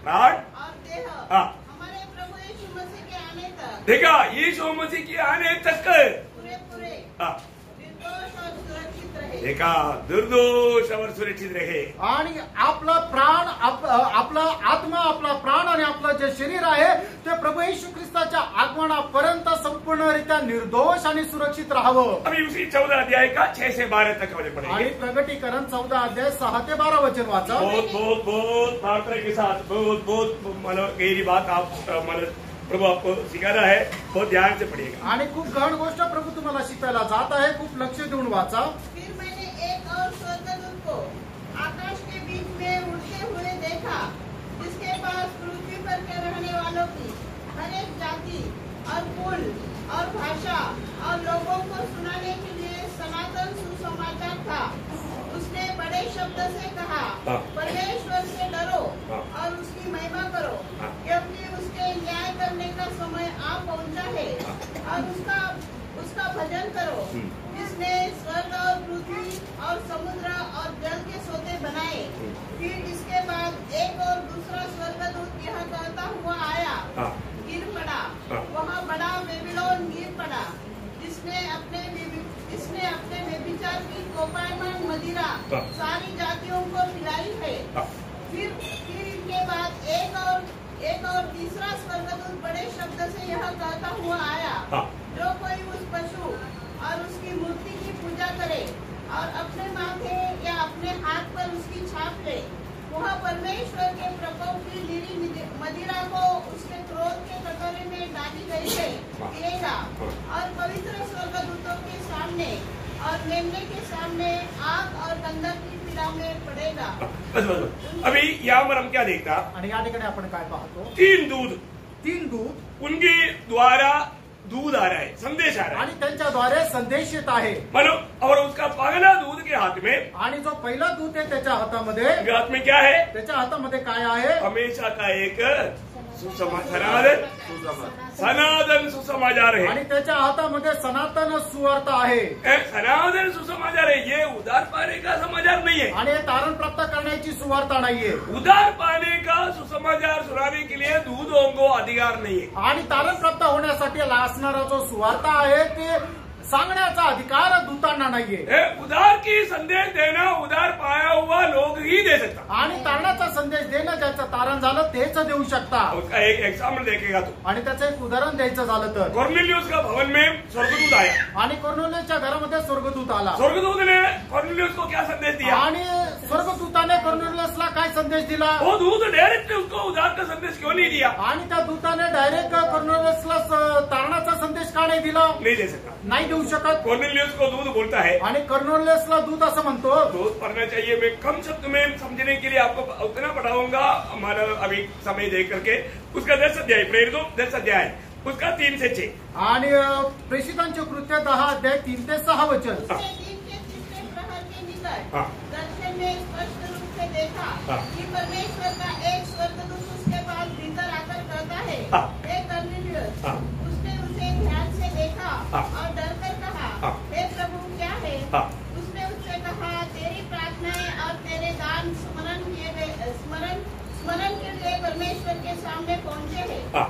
प्राण और देह हाँ। हमारे प्रभु यीशु मसीह के आने तक देखा, यीशु मसीह के आने तक पूरे हाँ, निर्दोष और सुरक्षित रहे। देखा, निर्दोष और सुरक्षित रहे। आणि आपला प्राण, आपला आत्मा, आपला प्राण आणि आपलं जे शरीर आहे ते प्रभू येशू ख्रिस्ताच्या आगमनापर्यंत संपूर्णरित्या निर्दोष आणि सुरक्षित राहावं। अभी उसी 14 अध्याय का 6 से 12 तक वचन आणि पढ़ेंगे। प्रगटीकरण 14 अध्याय 6 ते 12 वचन वाचा। बहुत प्रार्थना के साथ बहुत मतलब गहरी बात आप मतलब प्रभु आपको सिखाना है, बहुत ध्यान से पढ़िएगा। आणि खूप गहन गोष्ट प्रभू तुम्हाला शिकायला जात आहे, खूप लक्ष देऊन वाचा। फिर मैंने एक और स्वर्गदूत को आकाश के बीच में उड़ते हुए देखा, जिसके पास पृथ्वी पर के रहने वालों की हर एक जाति और कुल और भाषा और लोगों को सुनाने के लिए सनातन सुसमाचार था। उसने बड़े शब्द से कहा, परमेश्वर से डरो और उसकी महिमा करो, क्योंकि उसके न्याय करने का समय आ पहुंचा है, और उसका भजन करो, जिसने स्वर्ग और पृथ्वी और समुद्र और जल के सोते बनाए। फिर इसके बाद एक और दूसरा स्वर्गदूत यह कहता हुआ आया, गिर पड़ा, वहाँ बड़ा बेबीलोन गिर पड़ा, जिसने अपने व्यभिचार की कोपायमान मदिरा सारी जातियों को पिलाई है। फिर इनके बाद एक और तीसरा स्वर्गदूत बड़े शब्द से यह कहता हुआ आया, जो कोई उस पशु और उसकी मूर्ति की पूजा करे और अपने माथे या अपने हाथ पर उसकी छाप ले, वह परमेश्वर के प्रकोप की लीली मदिरा को उसके क्रोध के कटोरे में डाली गई है पिएगा, और पवित्र स्वर्गदूतों के सामने बंदर की पीड़ा में पड़ेगा। बस बस बस। अभी यहाँ पर हम क्या देखता, आणि या ठिकाणी आपण काय पाहतो, 3 दूध, 3 दूत उनके द्वारा दूध आ रहा है, संदेश आ रहा है, आणि त्यांच्याद्वारे संदेश येत आहे. मतलब और उसका पगला दूध के हाथ में, आणि जो पहिला दूत आहे त्याच्या हातामध्ये, उनके हाथ में क्या है, त्याच्या हातामध्ये काय आहे, हमेशा का एक सनातन सुसमाचार है. आणि त्याच्या हातामध्ये सनातन सुवार्थ आहे. सनातन सुसमाचार है, ये उधार पाने का समाचार नहीं है. आणि हे तारण प्राप्त करण्याची सुवार्थ नाहीये. उधार पाने का सुसमाचार सुनाने के लिए दूधों को अधिकार नहीं है. आणि तारण प्राप्त होण्यासाठी असणारा जो सुवार्थ आहे ते सांगण्याचा अधिकार दूतांना नाहीये. उधार की संदेश देना उधार पाया हुआ लोग ही दे सकता. आणि तारणाचा संदेश देणं ज्याचं तारण झालं तेच देऊ शकता. उसका एक एग्जाम्पल देखेगा तो, आणि त्याचं एक उदाहरण द्यायचं झालं तर, कॉर्नेलियस का भवन में स्वर्गदूत आया. आणि कॉर्नेलियसच्या घरामध्ये स्वर्गदूत आला. स्वर्गदूत ने कॉर्नेलियस को क्या संदेश दिया, आणि स्वर्गदूताने कॉर्नेलियसला काय संदेश दिला, वो दूत डायरेक्ट उसको उधार का संदेश क्यों नहीं दिया, आणि त्या दूताने डायरेक्ट कॉर्नेलियसला तारणाचा संदेश का नाही दिला, नहीं दे सकता. नाही देऊ शकत. कॉर्नेलियस को दूत बोलता है, आणि कॉर्नेलियसला दूत असं म्हणतो, दूत पढ़ना चाहिए. मैं कम शब्द में समझने के लिए आपको उतना पढ़ाऊंगा हमारा अभी समय देख करके. उसका 10 अध्याय, प्रेरितों 10 अध्याय, उसका 3 से 6. आणि प्रेषितांचे कृत्य 10 अध्याय 3 ते 6 वचन. उसने दिन के तीसरे प्रहर के निकट हाँ. दर्शन में स्पष्ट रूप से देखा हाँ. कि परमेश्वर का एक स्वर्गदूत उसके पास भीतर आकर कहता है, हाँ. हे कॉर्नेलियस. हाँ. उसने उसे ध्यान से देखा हाँ. और डर कर कहा, हाँ. हे प्रभु क्या है. हाँ. उसने उससे कहा, तेरी प्रार्थनाएं और तेरे दान स्मरण के लिए परमेश्वर के सामने पहुँचे हैं. हाँ.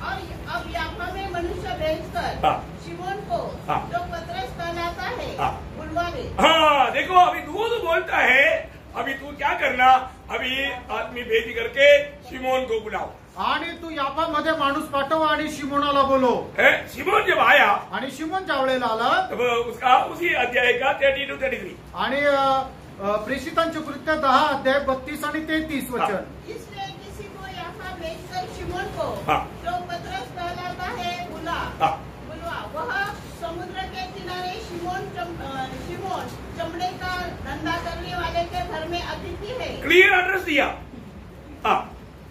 और अब याफा में मनुष्य भेजकर हाँ. शिमोन को हाँ. जो पतरस कहलाता है हाँ. बुलवा ले. हाँ, देखो अभी दूध बोलता है, अभी तू क्या करना, अभी आदमी भेज करके शिमोन को बुलाओ. आणि तू याफामध्ये माणूस पाठव आणि शिमोनाला बोलो. शिमोन जब आया आणि शिमोन ज्या वेळेला आला, तब उसका उसी अध्याय का 30 to 33. आणि प्रेषितांचे कृत्य 10 अध्याय 32 आणि 33 वचन. इसलिए किसी को याफा भेजकर शिमोन को हाँ. जो पतरस कहलाता है हाँ. बुलवा. वह समुद्र के किनारे शिमोन चमड़े का धंधा करने वाले के घर में अतिथि है. क्लियर एड्रेस दिया. हाँ.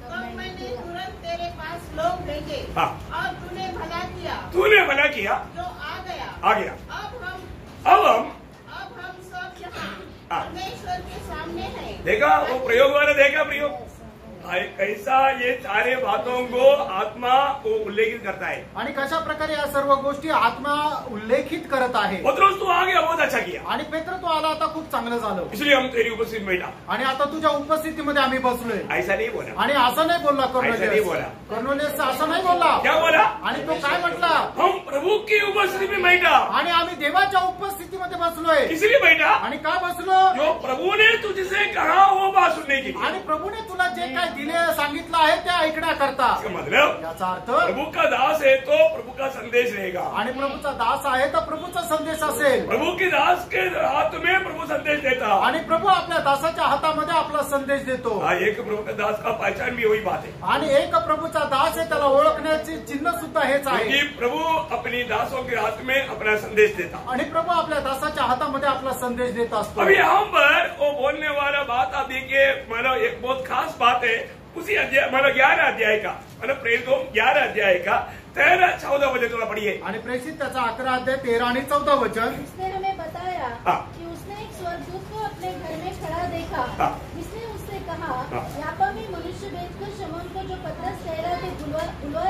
तब मैंने तुरंत तेरे पास लोग भेजे. हाँ. और तूने भला किया तूने भला किया, जो आ गया. आ गया. अब हम सब यहाँ हाँ. परमेश्वर के सामने हैं. देखा वो प्रयोग वाला, देखा प्रयोग कैसा ये सारे बातों को आत्मा को उल्लेखित करता है. आणि कशा प्रकारे या सर्व गोष्टी आत्मा उल्लेखित करत आहे. पत्रोस तू आ गया, बहुत अच्छा किया, आणि पेत्र तू आला, आता खूप चांगलं झालं, इसलिए हम तेरी उपस्थित में बैठा. आणि आता तुझ्या उपस्थितीमध्ये आम्ही बसलोय. ऐसा नहीं बोला. आणि असं नाही बोलला ऐसा नहीं बोला. कॉर्नेलियस असं नाही बोलला. क्या बोला, आणि तो काय म्हटला, हम प्रभु की उपस्थिति में बैठा. आणि आम्ही देवाच्या उपस्थितीमध्ये बसलोय. इसलिए बैठा आणि का बसलो, जो प्रभु ने तुझसे कहा वो बात सुनने की. आणि प्रभूने तुला जे काय दिले सांगितलं आहे ते ऐकण्याकरता. इसका मतलब याचा अर्थ प्रभु का दास है तो प्रभु का संदेश रहेगा. आणि प्रभूचा दास आहे तर प्रभूचा संदेश असेल. प्रभु के दास के हाथ में प्रभु संदेश देता. आणि प्रभू आपल्या दासाच्या हातामध्ये आपला संदेश देतो. हाँ, एक प्रभु का दास का पहचान भी वही बात है. आणि एक प्रभूचा दास आहे, त्याला ओळखण्याचे चिन्ह सुद्धा हेच आहे. क्योंकि प्रभु अपनी दासों के हाथ में अपना संदेश देता. आणि प्रभू आपल्या दासाच्या हातामध्ये आपला संदेश देत असतो. अभी यहाँ पर वो बोलने वाला बात आप देखिए, मतलब एक बहुत खास बात है. उसी अध्याय, मतलब 11 अध्याय का, मतलब प्रेरितों 11 अध्याय का 13-14 वचन थोड़ा पढ़िए. आणि प्रेषित त्याचा 11 अध्याय 13 आणि 14 वचन. उसने हमें बताया हाँ. कि उसने एक स्वर्गदूत को अपने घर में खड़ा देखा. हाँ. जिसने उससे कहा, हाँ. याफा में मनुष्य भेजकर शमौन को जो पतरस कहलाते बुलवा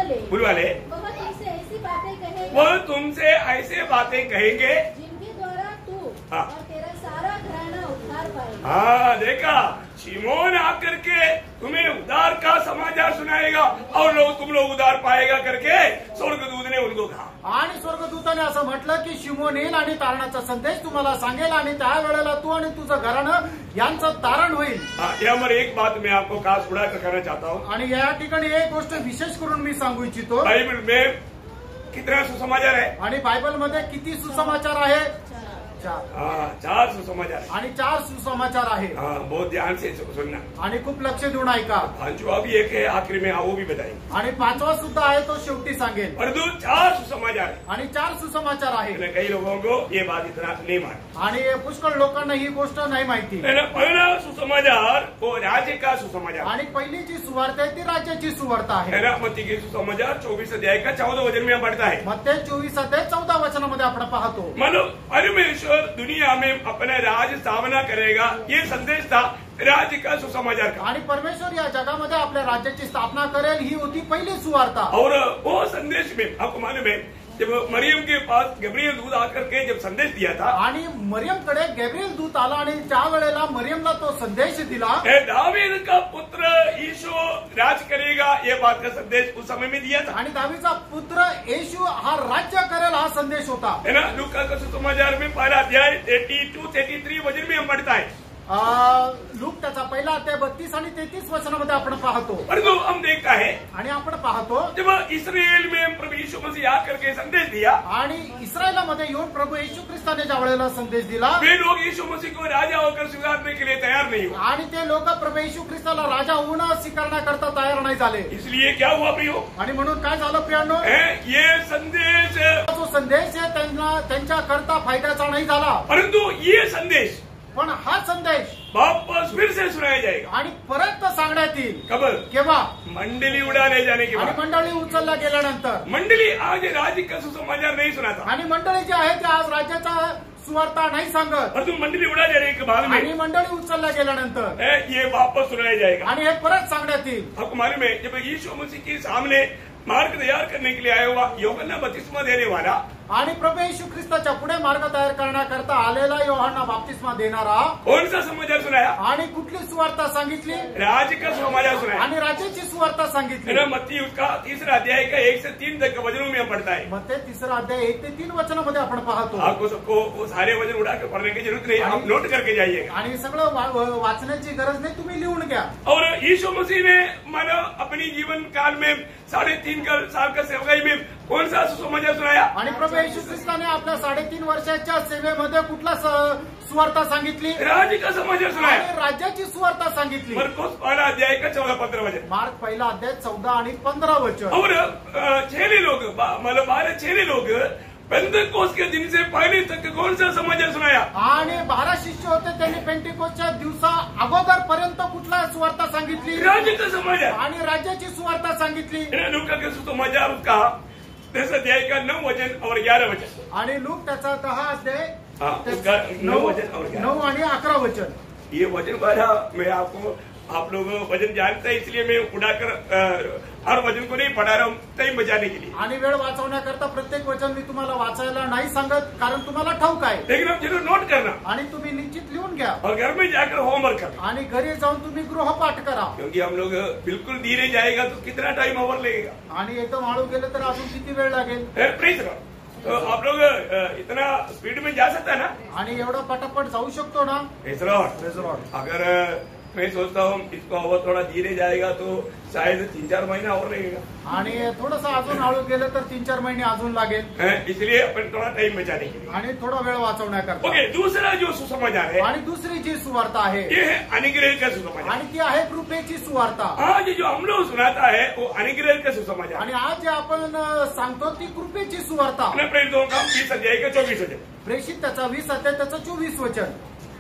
ले. बुलवा ले. वह तुमसे ऐसी बातें कहेगा, वो तुमसे ऐसे बातें कहेंगे जिनके द्वारा तू हाँ. और तेरा सारा घराना उद्धार पाएगा. हाँ, देखा, शिमोन आकर के तुम्हें उद्धार का समाचार सुनाएगा और तुम लोग उद्धार पाएगा करके स्वर्गदूत ने उनको कहा. आणि स्वर्गदूताने असं म्हटलं की शिमोन येईल आणि तारणाचा संदेश तुम्हाला सांगेल, आणि त्या वेळेला तू आणि तुझं घराणं यांचं तारण होईल. हाँ, यहाँ पर एक बात मैं आपको खास उड़ा कर कहना चाहता हूँ. आणि या ठिकाणी एक गोष्ट विशेष करून मी सांगू इच्छितो. बाइबल में कितना सुसमाचार है. आणि बायबलमध्ये किती सुसमाचार आहे. चार सुसमाचार आणि 4 सुसमाचार आहे. बहुत ध्यान से सुनना. आणि खूप लक्ष देऊन ऐका. पांचवा भी एक है, आखिरी में वो भी बताएंगे. आणि 5वा सुद्धा आहे, तो शेवटी सांगेल. परंतु 4 सुसमाचार है आणि 4 सुसमाचार आहे. कई लोगों को ये बात इतना नहीं मालूम. आणि पुष्कळ लोकांना ही गोष्ट नाही माहिती. पहला सुसमाचार वो राज्य का सुसमाचार. आणि पहिली जी सुवार्ता आहे ती राज्याची सुवार्ता आहे. मत्ती की सुसमाचार 24 अध्याय का 14 वचन में हम पढ़ता है. मत्ती 24 अध्याय 14 वचनामध्ये आपण पाहतो. मतलब परमेश्वर दुनिया में अपना राज स्थापना करेगा, ये संदेश था राज्य का सुसमाचार का. आणि परमेश्वर या जगामध्ये आपल्या राज्याची स्थापना करेल, ही होती पहिली सुवार्ता. और वो संदेश में आपको मालूम है, जब मरियम के पास गब्रिएल दूत आकर के जब संदेश दिया था, आणि मरियमकडे गब्रिएल दूत आला आणि त्या वेळेला मरियमला तो संदेश दिला, दावीद का पुत्र यीशु राज करेगा, ये बात का संदेश उस समय में दिया था. आणि दावीचा पुत्र येशू हा राज्य करेल, हा संदेश होता. है ना. लूका का सुसमाचार में पहला अध्याय 32-33 वचन में हम पढ़ता है. लूक त्याचा पहिला अध्याय 32 आणि 33 वचनामध्ये आपण पाहतो. परंतु हम देखता है, आणि आपण पाहतो जब इस्राएल में प्रभु यीशु मसीह आकर के संदेश दिया, आणि इस्रायलामध्ये येऊन प्रभू येशू ख्रिस्ताने ज्या वेळेला संदेश दिला, वे लोग यीशु मसीह को राजा होकर स्वीकारने के लिए तैयार नहीं हुए. आणि ते लोक प्रभू येशू ख्रिस्ताला राजा होऊन स्वीकारण्याकरता तयार नाही झाले. इसलिए क्या हुआ प्रियो? आणि म्हणून काय झालं प्रियांनो, ये संदेश, जो संदेश आहे त्यांच्या करता फायद्याचा नाही झाला. परंतु ये संदेश, पण हा संदेश वापस फिर से सुनाया जाएगा. आणि परत सांगण्यात येईल. कब? केव्हा? मंडली उड़ाने जाने के आणि बाद. मंडळी उचलल्या गेल्यानंतर. मंडली आज राज्य का सुसमाचार नहीं सुनाता, आणि मंडळी जी आहे ती आज राज्याचा सुवार्ता नाही सांगत. परंतु मंडली उड़ा जाने के बाद आणि में मंडळी उचलल्या गेल्यानंतर ये वापस सुनाया जाएगा. आणि हे परत सांगण्यात येईल. आपको मालूम है, जब यीशु मसीह के सामने मार्ग तैयार करने के लिए आया हुआ यूहन्ना बपतिस्मा देने वाला, आणि प्रभू येशू ख्रिस्ताच्या पुढे मार्ग तयार करण्याकरता आलेला योहाना बाप्तिस्मा देणारा कौन सा समाचार सुनाया? आणि कुठली सुवार्ता सांगितली? राज्य का समाचार सुनाया. आणि राज्याची सुवार्ता सांगितली. मत्ती उसका 3 अध्याय का 1 से 3 तक वचनों में हम पढ़ता है. मग ते 3 अध्याय 1 ते 3 वचनामध्ये आपण पाहतो. आपको सबको वो सारे वचन उड़ा के पढ़ने की जरूरत नहीं, आप नोट करके जाइएगा. आणि सगळं वाचण्याची गरज नाही, तुम्ही लिहून घ्या. और यीशु मसीह ने मानो अपनी जीवन काल में 3.5 साल का सेवकाई में कौन सा सुसमाचार सुनाया? आणि प्रभू येशू ख्रिस्ताने आपल्या 3.5 वर्षाच्या सेवेमध्ये कुठला सुवार्ता सांगितली? राज्य का समाचार सुनाया. आणि राज्याची सुवार्ता सांगितली. मरकुस 1 अध्याय का 14-15 वचन. मार्क पहिला अध्याय 14 आणि 15 वचन. और चेले लोग, मतलब 12 चेले लोग पेंटेकोस्त के दिन से पहले तक कौन सा समाचार सुनाया? आणि 12 शिष्य होते, त्यांनी पेंटेकोस्तच्या दिवसा अगोदर पर्यंत कुठला सुवार्ता सांगितली? राज्य का समाचार. आणि राज्याची सुवार्ता सांगितली. लूका के सुसमाचार उसका 10 अध्याय का 9 वचन और 11 वचन. आणि लूक त्याचा 10 अध्याय उसका 9 वचन और 9 आणि 11 वचन. ये वचन पढ़ा मैं आपको, आप लोग वचन जानते हैं इसलिए मैं उड़ाकर हर वचन को नहीं पढ़ा रहा हूँ, टाइम बचाने के लिए. आणि वेळ वाचवण्याकरता प्रत्येक वचन मी तुम्हाला वाचायला नाही सांगत, कारण तुम्हाला ठाऊक आहे. लेकिन आप जरूर नोट करना आणि तुम्ही निश्चित लिहून घ्या. और घर में जाकर होमवर्क करना. आणि घरी जाऊन तुम्ही गृहपाठ करा. क्योंकि हम लोग बिल्कुल धीरे जाएगा तो कितना टाइम ओवर लगेगा. आणि एकदम हळू गेलं तर अजून किती वेळ लागेल? प्लीज तो आप लोग इतना स्पीड में जा सकता है ना? आणि एवढं पटापट जाऊ शकतो ना? अगर मैं सोचता हूँ इसको और थोड़ा धीरे जाएगा तो शायद 3-4 महीना और लगेगा. आणि थोडंसं अजून हळू गेलं तर 3-4 महिने अजून लागेल. इसलिए अपन थोड़ा टाइम बचाने के लिए. आणि थोडा वेळ वाचवण्याकरता. ओके, दूसरा जो सुसमाचार है, आणि दुसरी जी सुवार्ता आहे, ये है अनुग्रह का सुसमाचार. आणि ती आहे कृपेची सुवार्ता. आज जो हम लोग सुनाता है वो अनुग्रह का सुसमाचार. आणि आज जे आपण सांगतो ती कृपेची सुवार्ता. प्रेरितों का 20 अध्याय का 24 वचन. प्रेषित त्याचा 20 अध्याय त्याचं 24 वचन.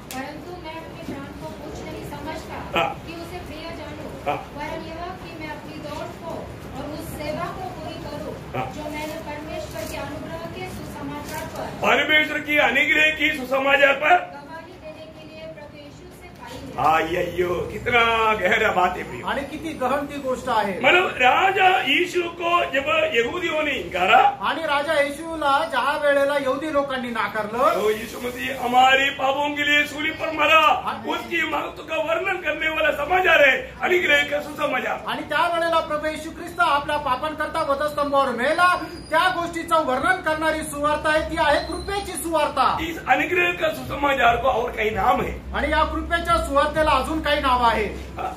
परंतु मैं अपने प्राण को कुछ नहीं समझता कि उसे प्रिय जानूं, वरन यह कि मैं अपनी दौड़ को और उस सेवा को पूरी करूं जो मैंने परमेश्वर के अनुग्रह के सुसमाचार पर, परमेश्वर की अनुग्रह की सुसमाचार पर गवाही देने के लिए प्रभु यीशु से पाई है. अय्यो, कितना गहरा बात है प्रिय. आणि किती गहन ती गोष्ट आहे. मतलब राजा यीशु को जब यहूदियों ने इंकारा, आणि राजा येशूला ज्या वेळेला यहूदी लोकांनी नाकारलं, तो यीशु मसीह हमारे पापों के लिए सूली पर मरा, उसकी महत्व का वर्णन करने वाला समाचार है अनुग्रह का सुसमाचार. आणि त्या वेळेला प्रभू येशू ख्रिस्त आपल्या पापांकरता वधस्तंभावर मेला, त्या गोष्टीचं वर्णन करणारी सुवार्ता आहे, ती आहे कृपेची सुवार्ता. इस अनुग्रह का सुसमाचार को और कई नाम है. आणि या कृपेच्या सुवार्तेला अजून काही नाव आहे.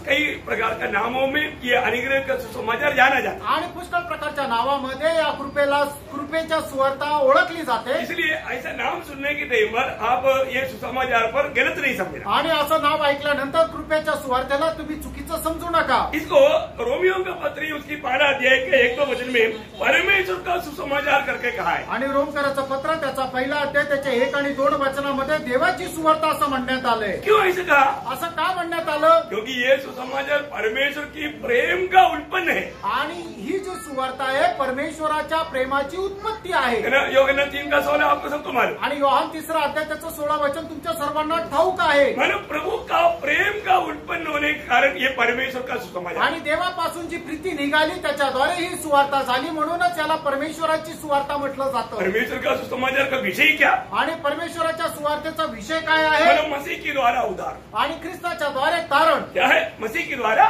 कई प्रकार का नामों में ये अनुग्रह का सुसमाचार जाना जाता. आणि पुष्कळ प्रकारच्या नावामध्ये या कृपेला कृपेच्या सुवार्ता ओळखली जाते. इसलिए ऐसा नाम सुनने के टाइम पर आप ये सुसमाचार पर गलत नहीं समझना. आणि असं नाव ऐकल्यानंतर कृपेच्या सुवार्तेला तुम्ही चुकीचं समजू नका. इसको रोमियो का पत्री उसकी 12 अध्याय के 1-2 वचन में परमेश्वर का सुसमाचार करके कहा है. आणि रोमकराचं पत्र त्याचा पहिला अध्याय त्याच्या 1 आणि 2 वचनामध्ये देवाची सुवार्ता असं म्हणण्यात आलंय. क्यों ऐसे कहा? असं का म्हणण्यात आलं? क्योंकि ये सुसमाचार परमेश्वर की प्रेम का उत्पन्न है. आणि ही जी सुवार्ता आहे परमेश्वराच्या प्रेमाची उत्पत्ती आहे. योगना 3 का 16 आपको सबको मालूम. आणि योहान 3 अध्याय त्याचं 16 वचन तुमच्या सर्वांना ठाऊक आहे. मानो प्रभु का प्रेम का उत्पन्न होने के कारण ये परमेश्वर का सुसमाचार. आणि देवापासून जी प्रीती निघाली त्याच्याद्वारे ही सुवार्ता झाली, म्हणूनच याला परमेश्वराची सुवार्ता म्हटलं जातं. परमेश्वर का सुसमाचार का विषय क्या? आणि परमेश्वराच्या सुवार्तेचा विषय काय आहे? मानो मसीह के द्वारा उद्धार. आणि ख्रिस्ताच्या द्वारे तारण. क्या है? मसीह के द्वारा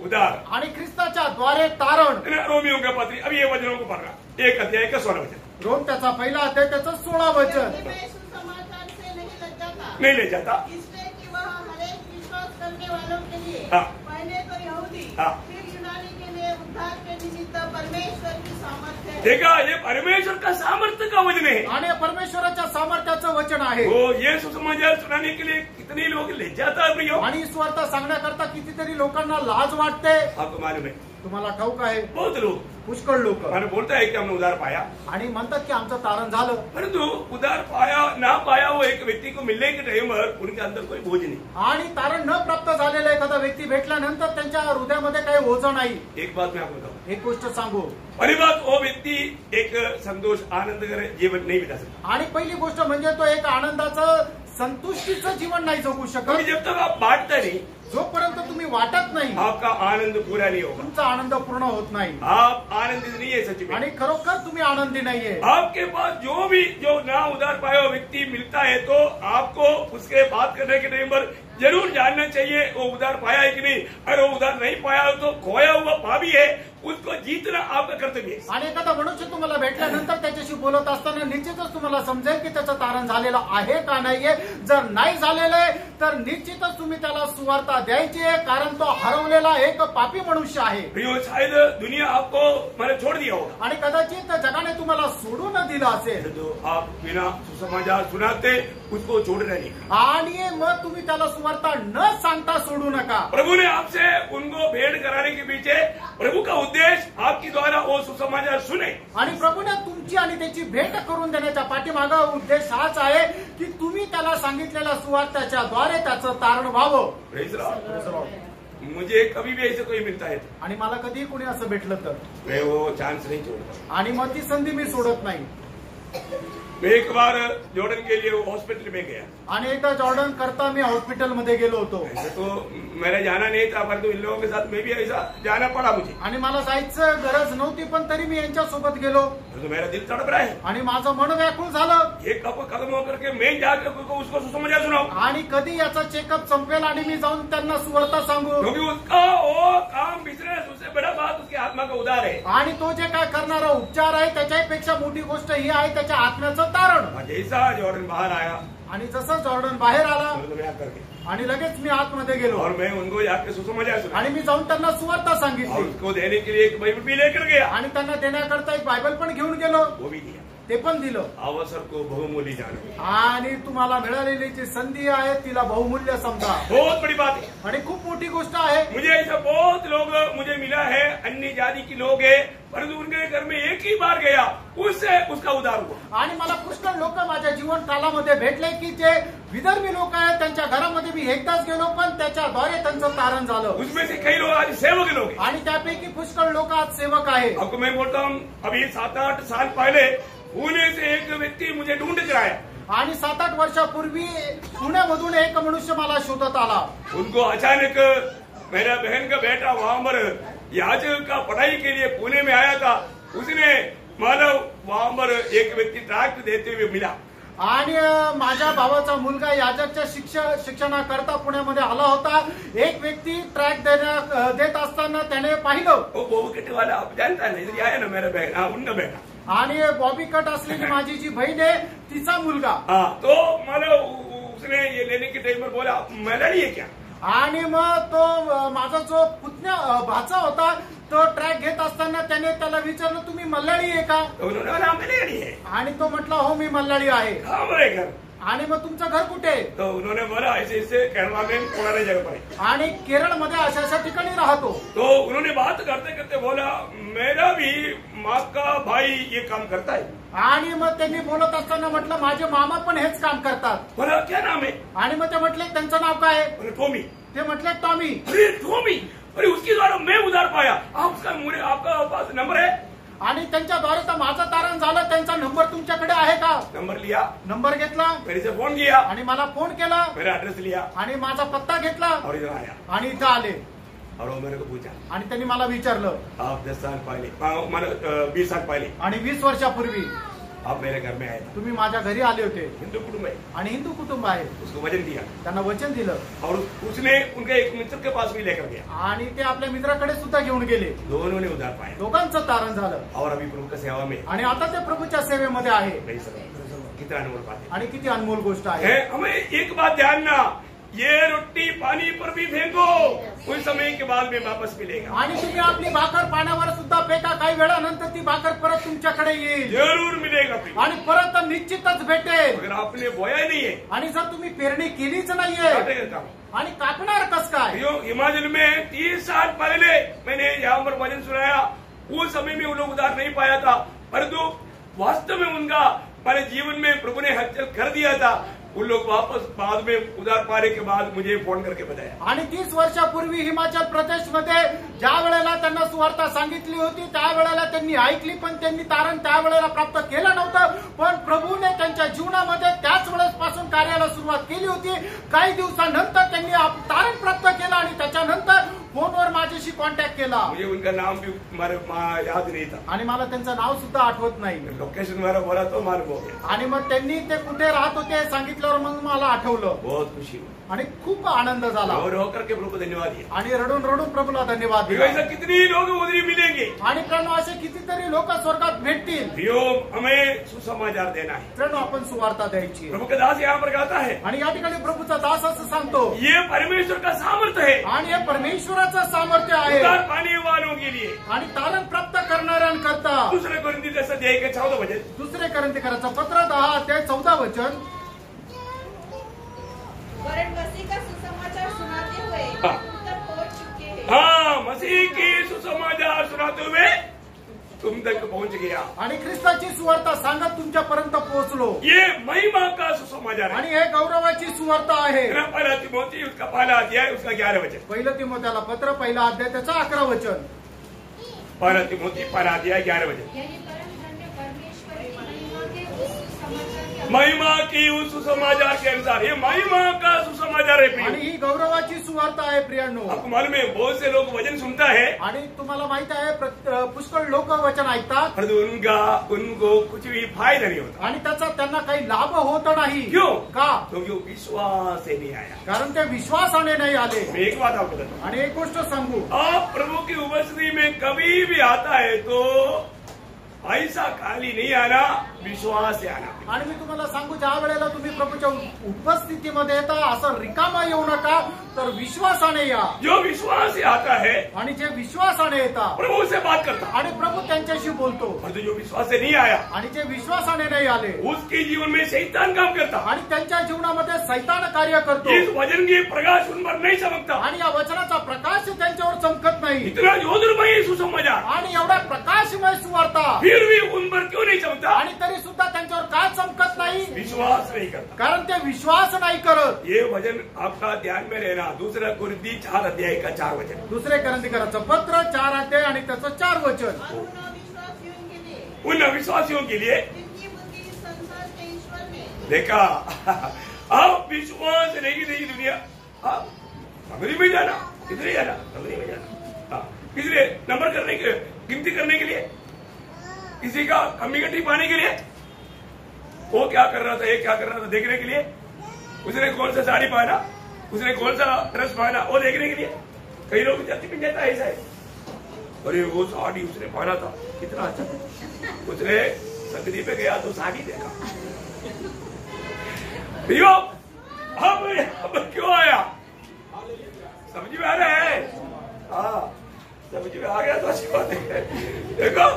उद्धार आणि ख्रिस्ताच्या द्वारे तारण. रोमियो का पत्री. अब ये वचनों को पढ़ना. 1 अध्याय का 16 वचन. रोम त्याचा पहिला अध्याय त्याचं 16 वचन. क्योंकि मैं सुसमाचार से नहीं लग जाता, नहीं ले जाता. इसलिए कि वह हरेक विश्वास करने वालों के लिए, हाँ। पहले तो यहूदी, हाँ। फिर यूनानी के लिए उद्धार के निमित्त परमेश्वर की सामर्थ्य है. देखा, ये परमेश्वर का सामर्थ्य का वचन है. आणि परमेश्वराच्या सामर्थ्याचं वचन आहे. वो ये सुसमाचार सुनाने के लिए कितने लोग ले जाता है प्रियो. आणि ही सुवार्ता सांगण्याकरता कितीतरी लोकांना लाज वाटते. आपको मालूम है तुम्हाला ठाऊक आहे बहुत लोग पुष्कळ लोक मैंने बोलता है कि हमने उधार पाया, आणि म्हणतात की आमचं तारण झालं. परंतु उधार पाया ना पाया वो एक व्यक्ति को मिलने के टाइम पर उनके अंदर कोई बोझ नहीं. आणि तारण न प्राप्त झालेला एखादा व्यक्ती भेटल्यानंतर त्यांच्या हृदयामध्ये काही ओझं नाही. एक बात मैं आपको बताऊं. एक गोष्ट सांगू. पहली बात, वो व्यक्ति एक संतोष आनंद जीवन नहीं बिता सकता. आणि पहिली गोष्ट म्हणजे तो एक आनंदाचं संतुष्टीचं जीवन नाही जगू क्योंकि शकत. जब तक आप बांटता नहीं, जोपर्यंत तुम्ही वाटत नाही आपका आनंद पूरा नहीं होगा. तुमचा आनंद पूर्ण होत नाही. आप आनंदित नहीं है सच में. आणि खरोखर तुम्ही आनंदी नाहीये. आपके पास जो ना उधार पाया हुआ व्यक्ति मिलता है तो आपको उसके बात करने के टाइम पर जरूर जानना चाहिए वो उधार पाया है कि नहीं. अगर वो उधार नहीं पाया हो तो खोया हुआ पापी है, उसको जीतना आपका कर्तव्य है. आणि एखादा मनुष्य तुम्हाला भेटल्यानंतर त्याच्याशी बोलत असताना निश्चितच तुम्हाला समजेल की त्याचं तारण झालेलं आहे का नाहीये. जर नाही झालेलं आहे तर निश्चितच तुम्ही त्याला सुवार्ता द्यायची आहे, कारण तो हरवलेला एक पापी मनुष्य आहे. प्रियो, शायद दुनिया आपको मैंने छोड़ दिया होगा आणि कदाचित जगाने तुम्हाला सोडून दिलं असेल. तो आप बिना सुसमाचार सुनाते उसको छोड़ना नहीं. आणि मग तुम्ही त्याला सुवार्ता न सांगता सोडू नका. प्रभु ने आपसे उनको भेंट कराने के पीछे प्रभु का उद्देश्य आपके द्वारा वो सुसमाचार सुने. आणि प्रभूने तुमची आणि त्याची भेट करून देण्याच्या पाठीमागा उद्देश हाच आहे की तुम्ही त्याला सांगितलेल्या सुवार्त्याच्या द्वारे त्याचं तारण व्हावं. Praise the Lord. मुझे कभी भी ऐसे कोई मिलता है आणि मला कधी कोणी असं भेटलं तर मैं वो चांस नहीं छोड़ता. आणि मग ती संधी मी सोडत नाही. मैं एक बार जॉर्डन के लिए हॉस्पिटल में गया. आणि एकदा जॉर्डन करता मी हॉस्पिटलमध्ये गेलो होतो. ऐसे तो मेरा जाना नहीं था, परंतु इन लोगों के साथ मैं भी ऐसा जाना पड़ा मुझे. आणि मला जायचं गरज नव्हती, पण तरी मी यांच्यासोबत गेलो. तो मेरा दिल तड़प रहा है. आणि माझं मन व्याकुळ झालं. ये कब खत्म होकर के मैं जाकर उसको सुसमाचार सुनाऊं. आणि कधी याचा चेकअप संपेल आणि मी जाऊन त्यांना सुवार्ता सांगू. क्योंकि उसका वो काम बिजनेस उससे बड़ा बात उसकी आत्मा का उद्धार है. आणि तो जे काय करणारा उपचार आहे त्याच्यापेक्षा मोठी गोष्ट ही आहे त्याच्या आत्म्याचं तारण. जैसा जॉर्डन बाहर आया आणि जसं जॉर्डन बाहेर आला तो मैं करके आणि लगेच मी आतमध्ये गेलो और मैं उनको जाकर सुसमाचार सुना आणि मी जाऊन त्यांना सुवार्ता और सांगितली. उसको देने के लिए एक बाइबल भी लेकर गया. आणि त्यांना देण्याकरता एक बायबल पण घेऊन गेलो. वो भी दिया. ते पण दिलं. अवसर को बहुमूल्य जानो. आणि तुम्हाला मिळालेली जी संधी आहे तिला बहुमूल्य समजा. बहुत बड़ी बात है. आणि खूप मोठी गोष्ट आहे. मुझे ऐसा बहुत लोग मुझे मिला है, अन्य जाति के लोग है, परंतु उनके घर में एक ही बार गया उससे उसका उद्धार हुआ. आणि मला पुष्कळ लोक माझ्या जीवन कालामध्ये भेटले की जे विदर्भी लोक आहेत त्यांच्या घरामध्ये मी एकदाच गेलो पण त्याच्याद्वारे त्यांचं तारण झालं. उसमें से कई लोग आज सेवक लोग हैं. आणि त्यापैकी पुष्कळ लोक आज सेवक आहे. आपको मैं बोलता हूँ, अभी 7-8 साल पहले पुणे से एक व्यक्ति मुझे ढूंढ कर आया. आणि 7-8 वर्षापूर्वी पुण्यामधून एक मनुष्य मला शोधत आला. उनको अचानक मेरा बहन का बेटा वहां पर याजक का पढ़ाई के लिए पुणे में आया था. उसने मानव वहां पर एक व्यक्ति ट्रैक्ट देते हुए मिला. आणि माझ्या भावाचा मुलगा याजकच्या शिक्षणाकरता पुण्यामध्ये आला होता. एक व्यक्ती ट्रॅक देत असताना त्याने पाहिलं. वो बहु कट वाला आप जानता नहीं, इधर आया ना मेरा बहन. हाँ, उनका बेटा. आणि बॉबी कट असलेली माझी जी बहीण आहे तिचा मुलगा. हाँ, तो मानव उसने ये लेने के टाइम पर बोला मेरा नहीं है क्या. आणि मग तो माझा जो पुतण्या भाचा होता तो ट्रॅक घेत असताना त्याने त्याला विचारलं, तुम्ही मल्लाळी आहे का? तो उन्होंने बोला मलयाली है। आणि तो म्हटला, हो मी मल्लाळी आहे। कहाँ हमारे घर? आणि मग तुमचं घर कुठे? तो उन्होंने बोला ऐसे ऐसे केरला में पुराने जगह पर है। आणि केरळमध्ये अशा अशा ठिकाणी राहतो। तो उन्होंने बात करते करते बोला मेरा भी माँ का भाई ये काम करता है। आणि मग त्यांनी बोलत असताना म्हटलं, माझे मामा पण हेच काम करतात। बोला क्या नाम है? आणि मग ते म्हटले, त्यांचं नाव काय? बोले टॉमी। ते म्हटले, टॉमी। अरे टॉमी, अरे उसके द्वारा मैं उधार पाया। आप उसका मुझे आपका पास नंबर है? आणि त्यांच्याद्वारे तर माझं तारण झालं। त्यांचा नंबर तुमच्याकडे आहे का? नंबर लिया, नंबर घेतला मेरे से फोन किया, आणि मला फोन केला, मेरा एड्रेस लिया आणि माझा पत्ता घेतला और इधर आया आणि इथं आले। और वो मेरे को पूछा आणि त्यांनी मला विचारलं, आप 10 साल पहले 20 साल पहले आणि 20 वर्षापूर्वी आप मेरे घर में आए थे। तुम्ही माझ्या घरी आले होते हिंदू कुटुंब है। आणि हिंदू कुटुंब आहे। उसको वचन दिया त्यांना वचन दिलं और उसने उनके एक मित्र के पास भी लेकर गया। आणि ते आपल्या मित्राकडे सुद्धा घेऊन गेले। दोनों ने उधार पाया दोघांचं तारण झालं और अभी प्रभु की सेवा में आणि आता ते प्रभूच्या सेवेमध्ये आहे। नहीं सर कितना अनमोल बात है। आणि किती अनमोल गोष्ट आहे। हमें एक बात ध्यान ना, ये रोटी पानी पर भी फेंको, कुछ समय के बाद में वापस मिलेगा। आणि तुम्ही आपली भाकर पाण्यावर सुद्धा फेका, काही वेळानंतर ती भाकर परत तुमच्याकडे येईल जरूर मिलेगा। आणि परत निश्चितच भेटेल। अगर आपने बोया ही नहीं है आणि जर तुम्ही पेरणी केलीच नाहीये काटेगा काम। आणि कापणार कस काय? हिमाचल में 30 साल पहले मैंने यहाँ पर वचन सुनाया, उस समय में वो लोग उधार नहीं पाया था, परंतु वास्तव में उनका हमारे जीवन में प्रभु ने हलचल कर दिया था। उन लोग वापस बाद में उधार पाने के बाद मुझे फोन करके बताया। आणि 30 वर्षापूर्वी हिमाचल प्रदेशमध्ये ज्या वेळेला त्यांना सुवार्ता सांगितली होती त्यावेळेला त्यांनी ऐकली, पण त्यांनी तारण त्यावेळेला प्राप्त केलं नव्हतं। पण प्रभूने त्यांच्या जीवनामध्ये त्याच वेळेपासून कार्याला सुरुवात केली होती। काही दिवसानंतर त्यांनी तारण प्राप्त केलं आणि त्याच्यानंतर फोनवर माझ्याशी कॉन्टॅक्ट केला। मुझे उनका नाम भी याद नहीं था आणि मला त्यांचं नाव सुद्धा आठवत नाही। लोकेशन मेरा बोला तो मालूम हो गया। आणि मग त्यांनी ते कुठे राहत होते सांगितल्यावर मग मला आठवलं। बहुत खुशी हुई आणि खूप आनंद झाला और होकर के प्रभु को धन्यवाद दिया। आणि रडून रडून प्रभूला धन्यवाद दिला। ऐसा कितने लोग उधरी मिलेंगे आणि प्रणव असे कितीतरी लोक स्वर्गात भेटतील। प्रियो हमें सुसमाचार देना है। प्रणव आपण सुवार्ता द्यायची। प्रभु का दास यहाँ पर गाता है, आणि या ठिकाणी प्रभूचा दास असं सांगतो, ये परमेश्वर का सामर्थ्य है आणि हे परमेश्वराचं सामर्थ्य आहे उधार पाने वालों के लिए। आणि तारण प्राप्त करणाऱ्यांकरता। दूसरे कोरिन्थी 10:14 वचन, दुसरे कोरिन्थीकरांचं पत्र 10:14 वचन, वरन मसीह का सुसमाचार सुनाते हुए हाँ। तुम तक पहुंच चुके हैं। हाँ मसीह की सुसमाचार सुनाते हुए तुम तक पहुंच गया। आणि ख्रिस्ताची सुवार्ता सांगत तुमच्यापर्यंत पोहोचलो। ये महिमा का सुसमाचार है। आणि हे गौरवाची सुवार्ता आहे। पहला तिमोथी उसका पहला अध्याय उसका 11 वचन, पहिलं तिमोथेला पत्र पहिला अध्याय त्याचं 11 वचन, पहला तिमोथी पहला अध्याय 11 वचन। यानी परम धन्य परमेश्वर की महिमा के उस सुसमाचार के महिमा की उस सुसमाचार के अनुसार, ये महिमा का सुसमाचार है आणि प्रिय। ही गौरवाची सुवार्ता आहे प्रियांनो। आपको मालूम है बहुत से लोग वचन सुनता है आणि तुम्हाला माहित आहे पुष्कळ लोक वचन ऐकतात परंतु उनको कुछ भी फायदा नहीं होता। आणि त्याचा त्यांना काही लाभ होत नाही। क्यों? का? क्योंकि वो विश्वास से नहीं आया। कारण ते विश्वासाने नाही आले। मैं एक बात आपको बताता हूँ, आणि एक गोष्ट सांगू, आप प्रभु की उपस्थिति में कभी भी आता है तो ऐसा खाली नहीं आना, विश्वास से आना। आणि मी तुम्हाला सांगू, ज्या वेळेला तुम्ही प्रभूच्या उपस्थितीमध्ये येता असं रिकामा येऊ नका, तर विश्वासाने या। जो विश्वास से आता है आणि जे विश्वासाने येतात प्रभु से बात करता, आणि प्रभु त्यांच्याशी बोलतो। परंतु जो विश्वास से नहीं आया आणि जे विश्वासाने नाही आले उसके जीवन में शैतान काम करता। आणि त्यांच्या जीवनामध्ये सैतान कार्य करतो। इस वचन के प्रकाश उन पर नहीं चमकता। आणि या वचनाचा प्रकाश त्यांच्यावर चमकत नाही। इतना ज्योतिर्मय सुसमाचार आणि एवढा प्रकाशमय सुवार्ता फिर भी उन पर क्यों नहीं चमकता? आणि तरी सुद्धा त्यांच्यावर का चमकत नाही? विश्वास नहीं करता। कारण ते विश्वास नाही करत। ये वचन आपका ध्यान में रहना। दूसरा कुरिन्थी 4 अध्याय का 4 वचन, दुसरे कोरिन्थीकरांचं पत्र 4 अध्याय आणि त्याचं 4 वचन, और उन अविश्वासियों के लिए उन अविश्वासियों के लिए जिनकी बुद्धि इस संसार के ईश्वर ने देखा। आप विश्वास नहीं नहीं दुनिया, आप नगरी में जाना, किधर जाना, नगरी में जाना, हाँ किधर नंबर करने के, गिनती करने के लिए, किसी का कम्युनिटी पाने के लिए, वो क्या कर रहा था, ये क्या कर रहा था देखने के लिए, उसने कौन सा साड़ी पहना, उसने कौन सा ड्रेस पहना, वो देखने के लिए। कई लोग जाति में जाता है ऐसा है, अरे वो साड़ी उसने पहना था कितना अच्छा था, उसने संगति पे गया तो साड़ी देखा। भैया अब क्यों आया? समझ में आ रहा है? हाँ समझ कि आ गया तो अच्छी बात है। देखो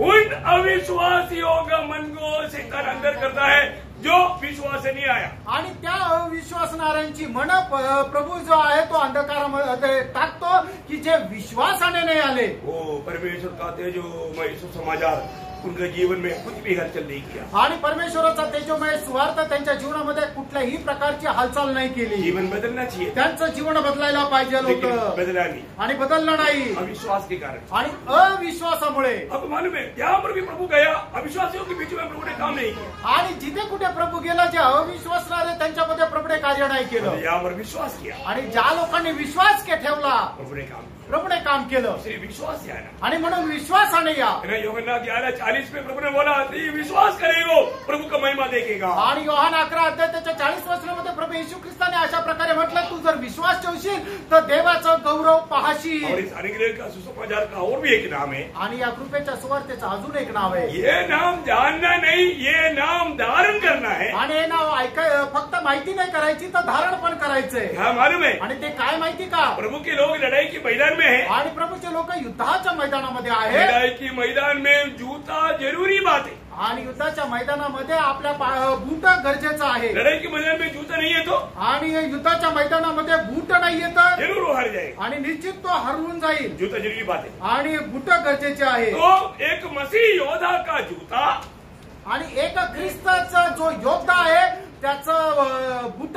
उन अविश्वासियों का मन को शैतान अंदर करता है जो विश्वास से नहीं आया। आणि त्या अविश्वासणाऱ्यांची मन प्रभू जो आहे तो अंधकारामध्ये टाकतो की जे विश्वासाने नाही आले। वो परमेश्वर का तेजोमय सुसमाचार उनके जीवन में कुछ भी हलचल नहीं किया आणि परमेश्वराचा तेजोमय सुवार्थ त्यांच्या जीवनामध्ये कुठल्याही प्रकारची हालचाल नाही केली। जीवन बदलना चाहिए, त्यांचं जीवन बदलायला पाहिजे लेकिन होतं बदला नहीं आणि बदललं नाही अविश्वास के कारण। आणि अविश्वासामुळे अब मालूम है यहाँ पर भी प्रभु गया, अविश्वासियों के बीच में प्रभु ने काम नहीं किया। आणि जिथे कुठे प्रभू गेला जे अविश्वासणारे त्यांच्यामध्ये प्रभूने कार्य नाही केलं यहाँ पर विश्वास किया, आणि ज्या लोकांनी विश्वास के ठेवला प्रभु ने काम किया। प्रभूने काम केलं इसलिए विश्वास से आना। आणि म्हणून विश्वासाने या। यूहन्ना 11:40 में प्रभु ने बोला ये विश्वास करेगा प्रभु का महिमा देखेगा। आणि योहान 11 अध्याय त्याच्या 40 वचनामध्ये प्रभू येशू ख्रिस्ताने अशा प्रकारे म्हटलं तू जर विश्वास ठेवशील तर देवाचा गौरव पाहशील। और इस अनुग्रह का सुसमाचार का और भी एक नाम है, आणि या कृपेच्या सुवार्तेचं अजून एक नाव आहे। ये नाम जानना नहीं, ये नाम धारण करना है। आणि हे नाव फक्त माहिती नाही करायची तर धारण पण करायचंय। हाँ मालूम है, आणि ते काय माहिती का? प्रभु के लोग लड़ाई के मैदान में है आणि प्रभूचे लोक युद्धाच्या मैदानामध्ये आहेत। लड़ाई की मैदान में जूता जरूरी बात है। आणि युद्धाच्या मैदानामध्ये आपल्या बूट गरजेचं आहे। लड़ाई के मैदान में जूता नहीं है तो आणि युद्धाच्या मैदानामध्ये बूट नाही येत जरूर वो हार जाएगा। आणि निश्चित तो हरवून जाईल। जूता जरूरी बात है। आणि बूट गरजेचे आहे। तो एक मसीह योद्धा का जूता आणि एक ख्रिस्ताचा जो योद्धा आहे त्याचं बूट,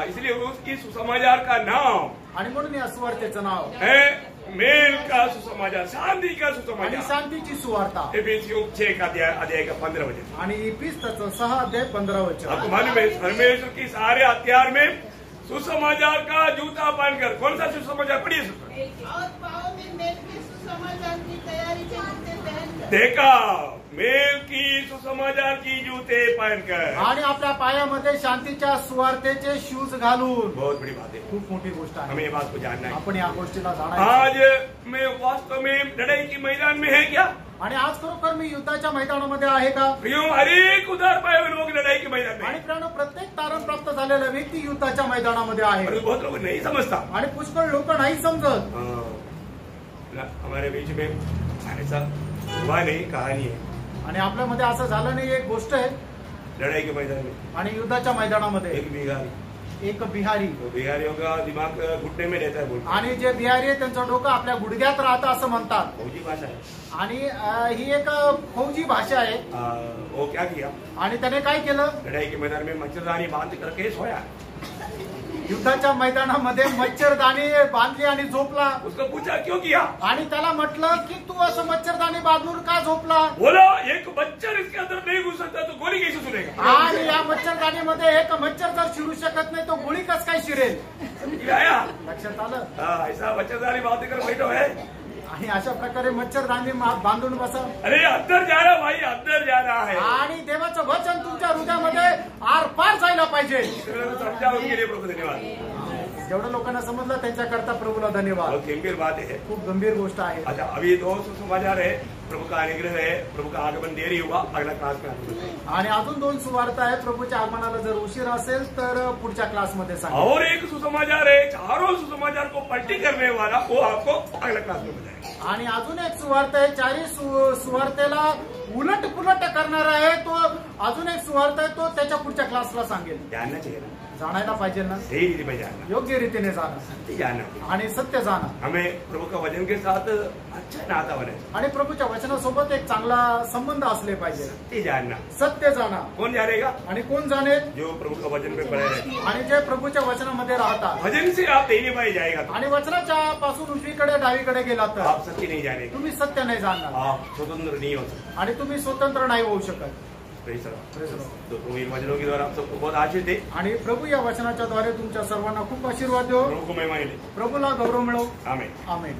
इसलिए उसकी सुसमाचार का नाम आणि म्हणून या सुवार्तेचं नाव है मेल का सुसमाचार, शांति का आणि सुसमाचार। शांतीची सुवार्ता। एफिसियों 6 का अध्याय का 15 वचन। आणि इफिसचं 6 अध्याय 15 वचन। आपको मालूम है परमेश्वर की सारे हथियार में सुसमाचार का जूता पहनकर, कौन सा सुसमाचार पढ़िए और पाँव में मेल के सुसमाचार की तैयारी के जूते पहनकर। देखा मेल की सुसमाचार की जूते पहनकर, आणि आपल्या पायामध्ये शांतीच्या सुवार्तेचे शूज घालून। बहुत बड़ी बात है, खूप मोठी गोष्ट आहे। हमें ये बात को जानना है। आपण या गोष्टीला जाणायचं। आज मैं वास्तव में लड़ाई की मैदान में है क्या? आणि आज खरोखर मी युद्धाच्या मैदानामध्ये आहे का? प्रियो, हर एक उदार पाए हुए लोग लड़ाई के मैदान में आणि हैं। प्रियानो प्रत्येक तारण प्राप्त झालेला व्यक्ती युद्धाच्या मैदानामध्ये आहे। और बहुत लोग नहीं समझता। आणि पुष्कळ लोक नाही समजत। हमारे बीच में ऐसा हुआ नहीं, कहानी है। आणि आपल्यामध्ये असं झालं नाही, एक गोष्ट आहे। लड़ाई के मैदान में आणि युद्धाच्या मैदानामध्ये एक बिहारी, एक बिहारी, तो बिहारियों का दिमाग घुटने में रहता है, बोलते आणि जे बिहारी आहे त्यांचं डोकं आपल्या गुडघ्यात राहतं असं म्हणतात। फौजी भाषा है। आणि ही एक फौजी भाषा आहे। वो क्या किया, आणि त्याने काय केलं? लड़ाई के मैदान में मच्छरदानी बांध करके सोया। युद्धाच्या मैदानामध्ये मच्छरदाणी बांधली आणि झोपला। उसको पूछा क्यों किया? आणि त्याला म्हटलं की तू असं मच्छरदाणी बांधून का झोपला? बोला एक मच्छर इसके अंदर नहीं घुस सकता तो गोली कैसे सुनेगा? आणि या मच्छरदाणीमध्ये एक मच्छर जर शिरू शकत नाही तो गोळी कस काय शिरेल? आया लक्षात आलं? ऐसा मच्छरदानी बांध कर बैठो है। आणि अशा प्रकारे मच्छरदाणी बांधून बसा। अरे अंदर जा रहा भाई, अंदर जा रहा है। आणि देवाचं वचन तुमच्या हृदयामध्ये आरपार जायला पाहिजे। समझा, उनके लिए प्रभु धन्यवाद। जेवढ्या लोकांना समजलं त्यांच्याकरता प्रभूला धन्यवाद। बहुत गंभीर बात है, खूप गंभीर गोष्ट आहे। अच्छा अभी 2 सुसमाचार है, प्रभु का अनुग्रह है, प्रभु का आगमन देरी हुआ, अगला क्लास में आपको बताएंगे। आणि अजून 2 सुवार्ता आहे। प्रभूच्या आगमनाला जर उशीर असेल तर पुढच्या क्लासमध्ये सांगा। और एक सुसमाचार है, चारों सुसमाचार को पलटी करने वाला, वो आपको अगला क्लास में बताएंगे। आणि अजून एक सुवार्थ आहे, 4 सुवार्तेला उलट पुलट करणार आहे तो अजून एक सुवार्थ आहे, तो त्याच्या पुढच्या क्लासला सांगेल। जानना चाहिए ना, जाणायला पाहिजे ना, सही रीति में जानना, योग्य रीतीने जाणं सत्य जानना, आणि सत्य जाणं। हमें प्रभु का वचन के साथ अच्छा नाता बने, आणि प्रभूच्या वचनासोबत एक चांगला संबंध असले पाहिजे। सत्य जानना, सत्य जाणं। कौन जानेगा? आणि कोण जाणेल? जो प्रभु का वचन में पड़े रहते। आणि जे प्रभूच्या वचनामध्ये राहतात। वचन से आप दाहिने बाएं जाएगा तो आणि वचनाच्या पासून उजवीकडे डावीकडे गेला तर आप सत्य नहीं जानेंगे, तुम्ही सत्य नाही जाणणार आप स्वतंत्र नहीं हो सकते। आणि तुम्ही स्वतंत्र नाही होऊ शकत। Praise the Lord. तो प्रभु इन वचनों के द्वारा आप सबको बहुत आशीष दे। आणि प्रभू या वचनाच्या द्वारे तुमच्या सर्वांना खूप आशीर्वाद देऊ। प्रभु को महिमा मिले। प्रभूला गौरव मिळो। आमीन। आमेन।